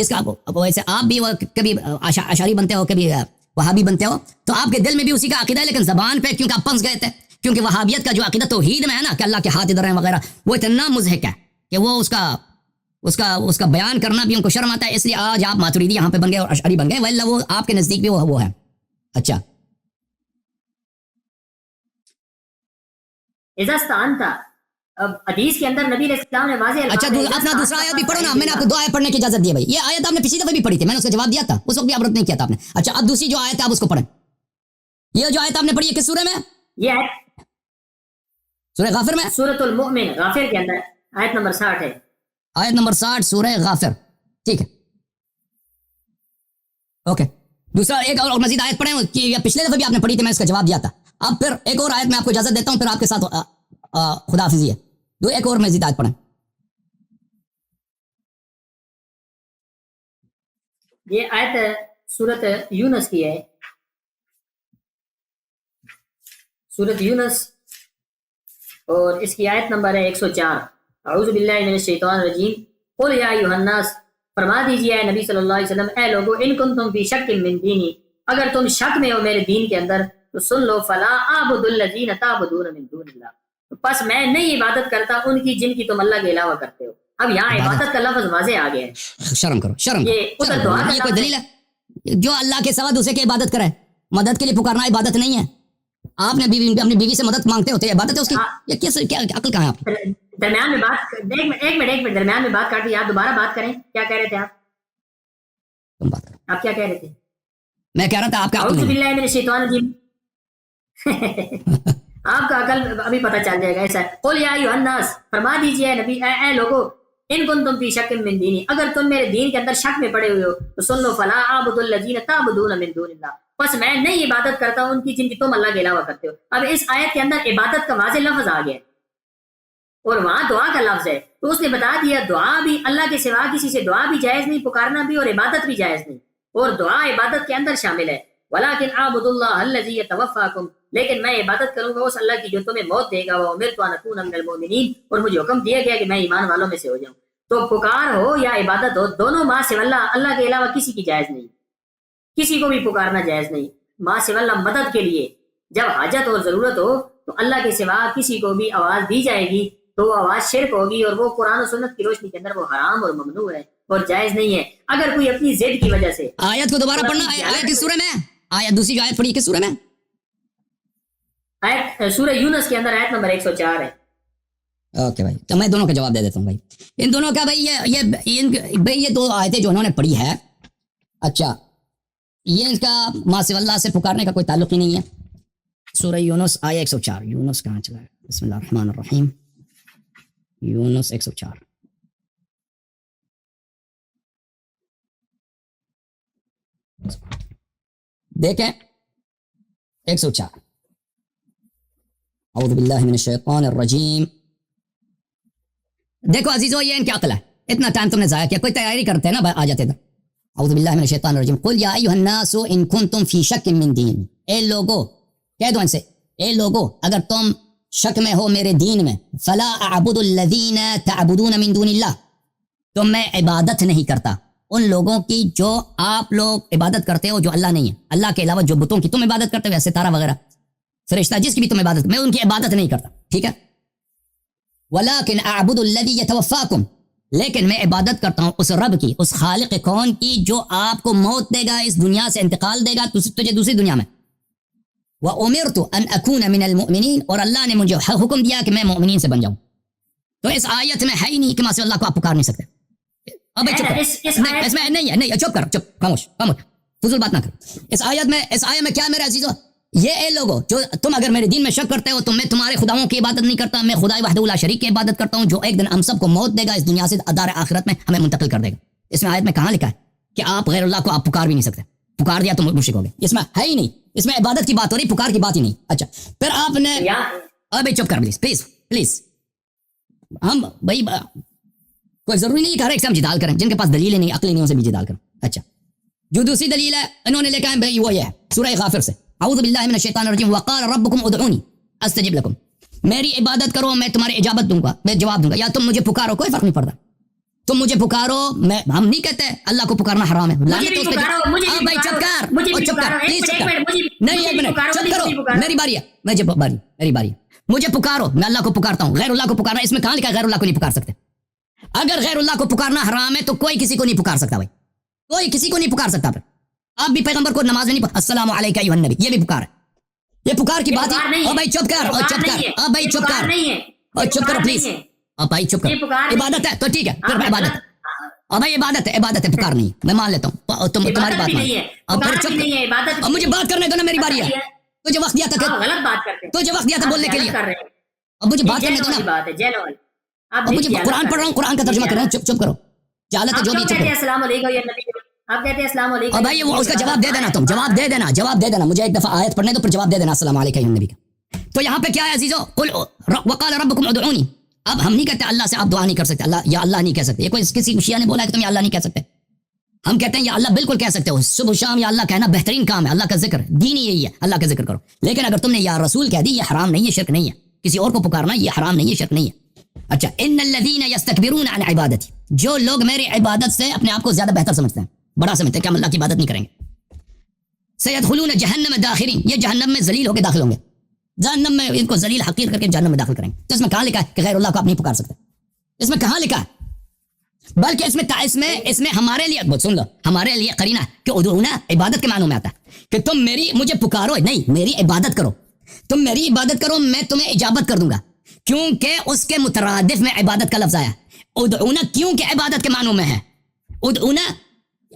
ویسے آپ بھی کبھی اشعری بنتے ہو, کبھی وہابی بنتے ہو, تو آپ کے دل میں بھی اسی کا عقیدہ ہے, لیکن زبان پہ کیونکہ آپ پنس گئے تھے, کیونکہ وہابیت کا جو عقیدہ توحید میں ہے نا کہ اللہ کے ہاتھ ادھر ہیں وغیرہ, وہ اتنا مضحک ہے کہ وہ اس کا بیان کرنا بھی ان کو شرم آتا ہے. اس لیے آج آپ ماتریدی یہاں پہ بن گئے اور اشعری بن گئے, واللہ وہ آپ کے نزدیک بھی وہ ہے. اچھا اذا استعنت, اب حدیث کے اندر نبی علیہ السلام نے واضح اچھا اپنا دوسرا آیت بھی پڑھو نا, میں نے آپ کو 2 آیت پڑھنے کی اجازت دی ہے بھائی. یہ آیت آپ نے پچھلی دفعہ بھی پڑھی تھی, میں نے اس کا جواب دیا تھا, اس وقت بھی آپ رد نہیں کیا تھا آپ نے. اچھا اب دوسری جو آیت ہے آپ اس کو پڑھیں. یہ جو آیت آپ نے پڑھی ہے کس سورہ میں؟ یہ آیت سورہ غافر میں, سورۃ المؤمن غافر کے اندر آیت نمبر 60 ہے. آیت نمبر 60 سورہ غافر, ٹھیک ہے, اوکے. دوسرا ایک اور مزید آیت پڑھیں, پچھلے دفعہ بھی آپ نے پڑھی تھی, میں اس کا جواب دیا تھا. اب پھر ایک اور آیت میں آپ کو اجازت دیتا ہوں, پھر آپ کے ساتھ خدا حافظی ہے. ایک اور مزید آیت پڑھیں. یہ آیت سورۃ یونس کی ہے, سورۃ یونس, اور اس کی آیت نمبر ہے 104. اعوذ باللہ من الشیطان الرجیم. قل یا ایھا الناس, فرما دیجیے اے نبی صلی اللہ علیہ وسلم, اے لوگو, ان کنتم فی شک من دینی, اگر تم شک میں ہو میرے دین کے اندر, تو سن لو, فلا اعبد الذین تعبدون من دون اللہ, پس میں نہیں عبادت کرتا ان کی جن کی تم اللہ کے علاوہ کرتے ہو. اب یہاں عبادت کا لفظ واضح آ گیا ہے. شرم کرو, یہ کوئی دلیل ہے؟ جو اللہ کے سوا دوسرے کی عبادت کرے, مدد کے لیے پکارنا عبادت نہیں ہے. آپ نے اپنی بیوی سے مدد مانگتے ہوتے, عبادت ہے اس کی. یہ کیا عقل کہاں ہے آپ کی؟ درمیان میں بات, ایک منٹ درمیان میں بات کاٹ دی, آپ دوبارہ بات کریں. کیا کہہ رہے تھے آپ؟ تم بات کریں. آپ کیا کہہ رہے تھے؟ میں کہہ رہا تھا آپ کا اعوذ باللہ من الشیطان الرجیم. آپ کا عقل ابھی پتہ چل جائے گا. ایسا قل یا ایھا الناس, فرما دیجیے نبی, اے لوگو, ان کنتم فی شک من دینی, اگر تم میرے دین کے اندر شک میں پڑے ہوئے ہو, تو سن لو, فلا اعبد الذین تعبدون من دون اللہ, بس میں نہیں عبادت کرتا ان کی جن کی تم اللہ کے علاوہ کرتے ہو. اب اس آیت کے اندر عبادت کا واضح لفظ آ گیا, اور وہاں دعا کا لفظ ہے, تو اس نے بتا دیا دعا بھی اللہ کے سوا کسی سے دعا بھی جائز نہیں, پکارنا بھی, اور عبادت بھی جائز نہیں, اور دعا عبادت کے اندر شامل ہے. ولیکن اعبد اللہ الذی یتوفاکم, لیکن میں عبادت کروں گا اس اللہ کی جو تمہیں موت دے گا. وامرت ان اکون من المؤمنین, اور مجھے حکم دیا گیا کہ میں ایمان والوں میں سے ہو جاؤں. تو پکار ہو یا عبادت ہو, دونوں ماں سے اللہ کے علاوہ کسی کی جائز نہیں, کسی کو بھی پکارنا جائز نہیں. ماں سے اللہ مدد کے لیے جب حاجت اور ضرورت ہو, تو اللہ کے سوا کسی کو بھی آواز دی جائے گی تو وہ آواز شرک ہوگی, اور وہ قرآن و سنت کی روشنی کے اندر وہ حرام اور ممنوع ہے اور جائز نہیں ہے. اگر کوئی اپنی ضد کی وجہ سے, آیت کو دوبارہ پڑھنا, آیت کس سورہ میں؟ آیت دوسری جو آیت پڑھی کس سورہ میں؟ آیت سورہ یونس کے اندر آیت نمبر 104 ہے. اوکے بھائی, تو میں دونوں کا جواب دے دیتا ہوں بھائی. ان دونوں کا بھائی یہ 2 آیتیں جو انہوں نے پڑھی ہے, اچھا یہ ان کا ما سوا اللہ سے پکارنے کا کوئی تعلق ہی نہیں ہے. سورہ یونس آیا 104. یونس کہاں چلا ہے؟ بسم اللہ الرحمن الرحیم. یونس 104. دیکھیں 104. اعوذ باللہ من الشیطان الرجیم. دیکھو عزیزو یہ ان کی عقل ہے, اتنا ٹائم تم نے ضائع کیا, کوئی تیاری کرتے ہیں نا آ جاتے تھے. اعوذ باللہ من الشیطان الرجیم. قل یا ایھا الناس ان کنتم فی شک من دین. اے لوگو, کہہ دو ان سے, اے لوگو اگر تم شک میں ہو میرے دین میں, فلا اعبد الذین تعبدون من دون اللہ, تو میں عبادت نہیں کرتا ان لوگوں کی جو آپ لوگ عبادت کرتے ہو جو اللہ نہیں ہے. اللہ کے علاوہ جو بتوں کی تم عبادت کرتے ہو, ستارہ وغیرہ, فرشتہ, جس کی بھی تم عبادت, میں ان کی عبادت نہیں کرتا. ٹھیک ہے. ولیکن اعبد الذی یتوفاکم, لیکن میں عبادت کرتا ہوں اس رب کی, اس خالق کون کی جو آپ کو موت دے گا, اس دنیا سے انتقال دے گا تجھے دوسری دنیا میں. وَأُمِرْتُ أَنْ أَكُونَ مِنَ الْمُؤْمِنِينَ, اور اللہ نے مجھے حکم دیا کہ میں مومنین سے بن جاؤں. تو اس آیت میں ہے ہی نہیں کہ ماں سے اللہ کو آپ پکار نہیں سکتے. اب چپ کر, اس میں نہیں ہے, نہیں, چپ کر, چپ, خاموش, خاموش, فضول بات نہ کر. اس آیت میں کیا ہے میرے عزیزو, یہ اے لوگو جو تم اگر میرے دین میں شک کرتے ہو تو میں تمہارے خداؤں کی عبادت نہیں کرتا, میں خدا وحدہ لا شریک کی عبادت کرتا ہوں جو ایک دن ہم سب کو موت دے گا, اس دنیا سے دار آخرت میں ہمیں منتقل کر دے گا. اس میں آیت میں کہاں لکھا ہے کہ آپ غیر اللہ کو آپ پکار بھی نہیں سکتے, پکار دیا تو مشرک ہو گئے. اس میں ہے ہی نہیں, اس میں عبادت کی بات ہو رہی, پکار کی بات ہی نہیں. اچھا پھر آپ نے, ابھی چپ کر پلیز پلیز پلیز, ہم بھائی کوئی ضروری نہیں کہ ہر ایک سے ہم جدال کریں, جن کے پاس دلیل نہیں, عقل نہیں, ان سے بھی جدال کریں. اچھا جو دوسری دلیل ہے انہوں نے لکھا ہے بھائی وہ یہ ہے سورہ غافر سے, اعوذ باللہ من الشیطان الرجیم, وقال ربکم ادعونی استجب لکم, میری عبادت کرو میں تمہاری اجابت دوں گا, میں جواب دوں گا, یا تم مجھے پکارو, کوئی فرق نہیں پڑتا, تم مجھے پکارو. میں ہم نہیں کہتے اللہ کو پکارنا حرام ہے, بھائی چپ کر, چپ کر پلیز, چپ کر, نہیں ایک منٹ چپ کرو, میری باری ہے, میری باری ہے, مجھے پکارو, میں اللہ کو پکارتا ہوں. غیر اللہ کو پکارنا, اس میں کہاں لکھا ہے غیر اللہ کو نہیں پکار سکتے؟ اگر غیر اللہ کو پکارنا حرام ہے تو کوئی کسی کو نہیں پکار سکتا بھائی, کوئی کسی کو نہیں پکار سکتا. پھر آپ بھی پیغمبر کو نماز میں نہیں السلام علیکہ ایھا النبی, یہ بھی پکار ہے, یہ پکار کی بات ہے. او بھائی چپ کر, او چپ کر, او بھائی چپ کر, او چپ کرو پلیز, او بھائی چپ کر. عبادت ہے تو ٹھیک ہے, پھر عبادت ہے, او بھائی عبادت ہے, عبادت ہے, پکار نہیں, میں مان لیتا ہوں, تمہاری بات مان, اور پھر چپ کر, اور مجھے بات کرنے دو نا, میری باری ہے, تجھے وقت دیا تھا, غلط بات کرتے ہیں, تجھے وقت دیا تھا بولنے کے لیے, اب مجھے بات کرنے دو نا, اب مجھے قرآن پڑھ رہا ہوں, قرآن کا ترجمہ کر رہا ہوں, چپ کرو, جہالت ہے جو بھی, چپ کرو. السلام علیکم یا نبی, آپ کہتے ہیں السلام علیکم, اور بھائی وہ اس کا جواب دے دینا, تم جواب دے دینا, جواب دے دینا, مجھے ایک دفعہ آیت پڑھنے دو پھر جواب دے دینا السلام علیکم یا نبی کا. تو یہاں پہ کیا ہے عزیزو, قل وقال ربکم ادعونی. اب ہم نہیں کہتے اللہ سے آپ دعا نہیں کر سکتے, اللہ یا اللہ نہیں کہہ سکتے, یہ کوئی کسی شیعہ نے بولا ہے کہ تم یا اللہ نہیں کہہ سکتے. ہم کہتے ہیں یا اللہ بالکل کہہ سکتے ہو, صبح شام یا اللہ کہنا بہترین کام ہے, اللہ کا ذکر دین ہی یہی ہے, اللہ کا ذکر کرو. لیکن اگر تم نے یا رسول کہہ دی, یہ حرام نہیں ہے, شرک نہیں ہے, کسی اور کو پکارنا یہ حرام نہیں ہے, شرک نہیں ہے. اچھا, ان الذین یستکبرون عن عبادتی, جو لوگ میری عبادت سے اپنے آپ کو زیادہ بہتر سمجھتے ہیں, بڑا سمجھتے ہیں کہ ہم اللہ کی عبادت نہیں کریں گے, سیدخلون جہنم داخرین, یہ جہنم میں ذلیل ہو کے داخل ہوں گے, جہنم میں ان کو ذلیل حقیر کر کے جہنم میں داخل کریں گے. تو اس میں کہاں لکھا ہے کہ غیر اللہ کو آپ نہیں پکار سکتے؟ اس میں کہاں لکھا ہے؟ بلکہ اس میں ہمارے لیے سن لو, ہمارے لیے قرینہ کہ ادعونا عبادت کے معنوں میں آتا ہے کہ تم مجھے پکارو, نہیں میری عبادت کرو, تم میری عبادت کرو, میں تمہیں اجابت کر دوں گا, کیونکہ اس کے مترادف میں عبادت کا لفظ آیا. ادعونا کیونکہ عبادت کے معنوں میں ہے, ادعونا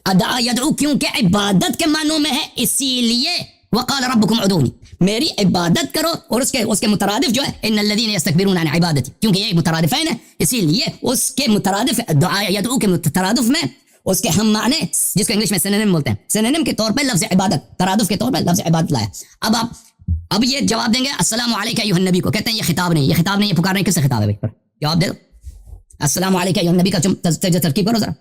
ادعا یدعو کیونکہ عبادت کے معنوں میں ہے, اسی لیے وقال ربکم ادعونی, میری عبادت کرو, اور اس کے مترادف جو ہے ان الذین یستکبرون عن عبادتی, کیونکہ یہ مترادفین ہے, اسی لیے اس کے مترادف دعا یدعو کے مترادف میں اس کے ہم معنی, جس کو انگلش میں سینونیم بولتے ہیں, سینونیم کے طور پہ لفظ عبادت, ترادف کے طور پہ لفظ عبادت لایا. اب یہ جواب دیں گے السلام علیکہ ایھا النبی کو, کہتے ہیں یہ خطاب نہیں, یہ خطاب نہیں, یہ پکار نہیں, کس سے خطاب ہے بھائی؟ جواب دے دو, السلام علیکہ ایھا النبی کا ترکیب کرو ذرا.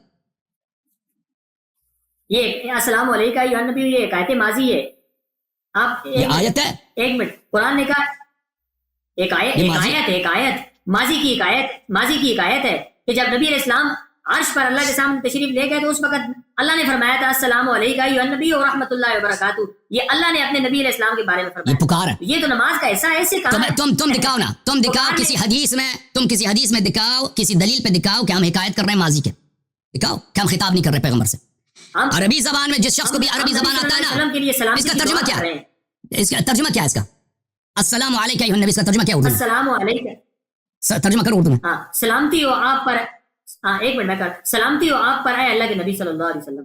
یہ السلام علیکم ایھا النبی, یہ ایک آیت ماضی ہے. آپ یہ آیت ہے, ایک منٹ, قرآن نے کہا ایک آیت ماضی کی ایک آیت ہے کہ جب نبی علیہ السلام عرش پر اللہ کے سامنے تشریف لے گئے تو اس وقت اللہ نے فرمایا تھا السلام علیکم ایھا النبی ورحمۃ اللہ وبرکاتہ. یہ اللہ نے اپنے نبی علیہ السلام کے بارے میں فرمایا, یہ پکار ہے, یہ تو نماز کا حصہ ہے. ایسے تم دکھاؤ نا, تم دکھاؤ کسی حدیث میں دکھاؤ, کسی دلیل پہ دکھاؤ کہ ہم حکایت کر رہے ہیں ماضی کے, دکھاؤ کہ ہم خطاب نہیں کر رہے پیغمبر سے. عربی زبان میں جس شخص کو بھی عربی زبان آتا ہے نا, اس کا ترجمہ کیا ہے, اس کا ترجمہ کیا ہے, اس کا السلام علیکم ایھا النبی, اس کا ترجمہ کیا ہے اردو میں؟ السلام علیکم, ترجمہ کرو اردو میں. ہاں, سلامتی ہو آپ پر, ایک منٹ میں کر, سلامتی ہو آپ پر اے اللہ کے نبی صلی اللہ علیہ وسلم,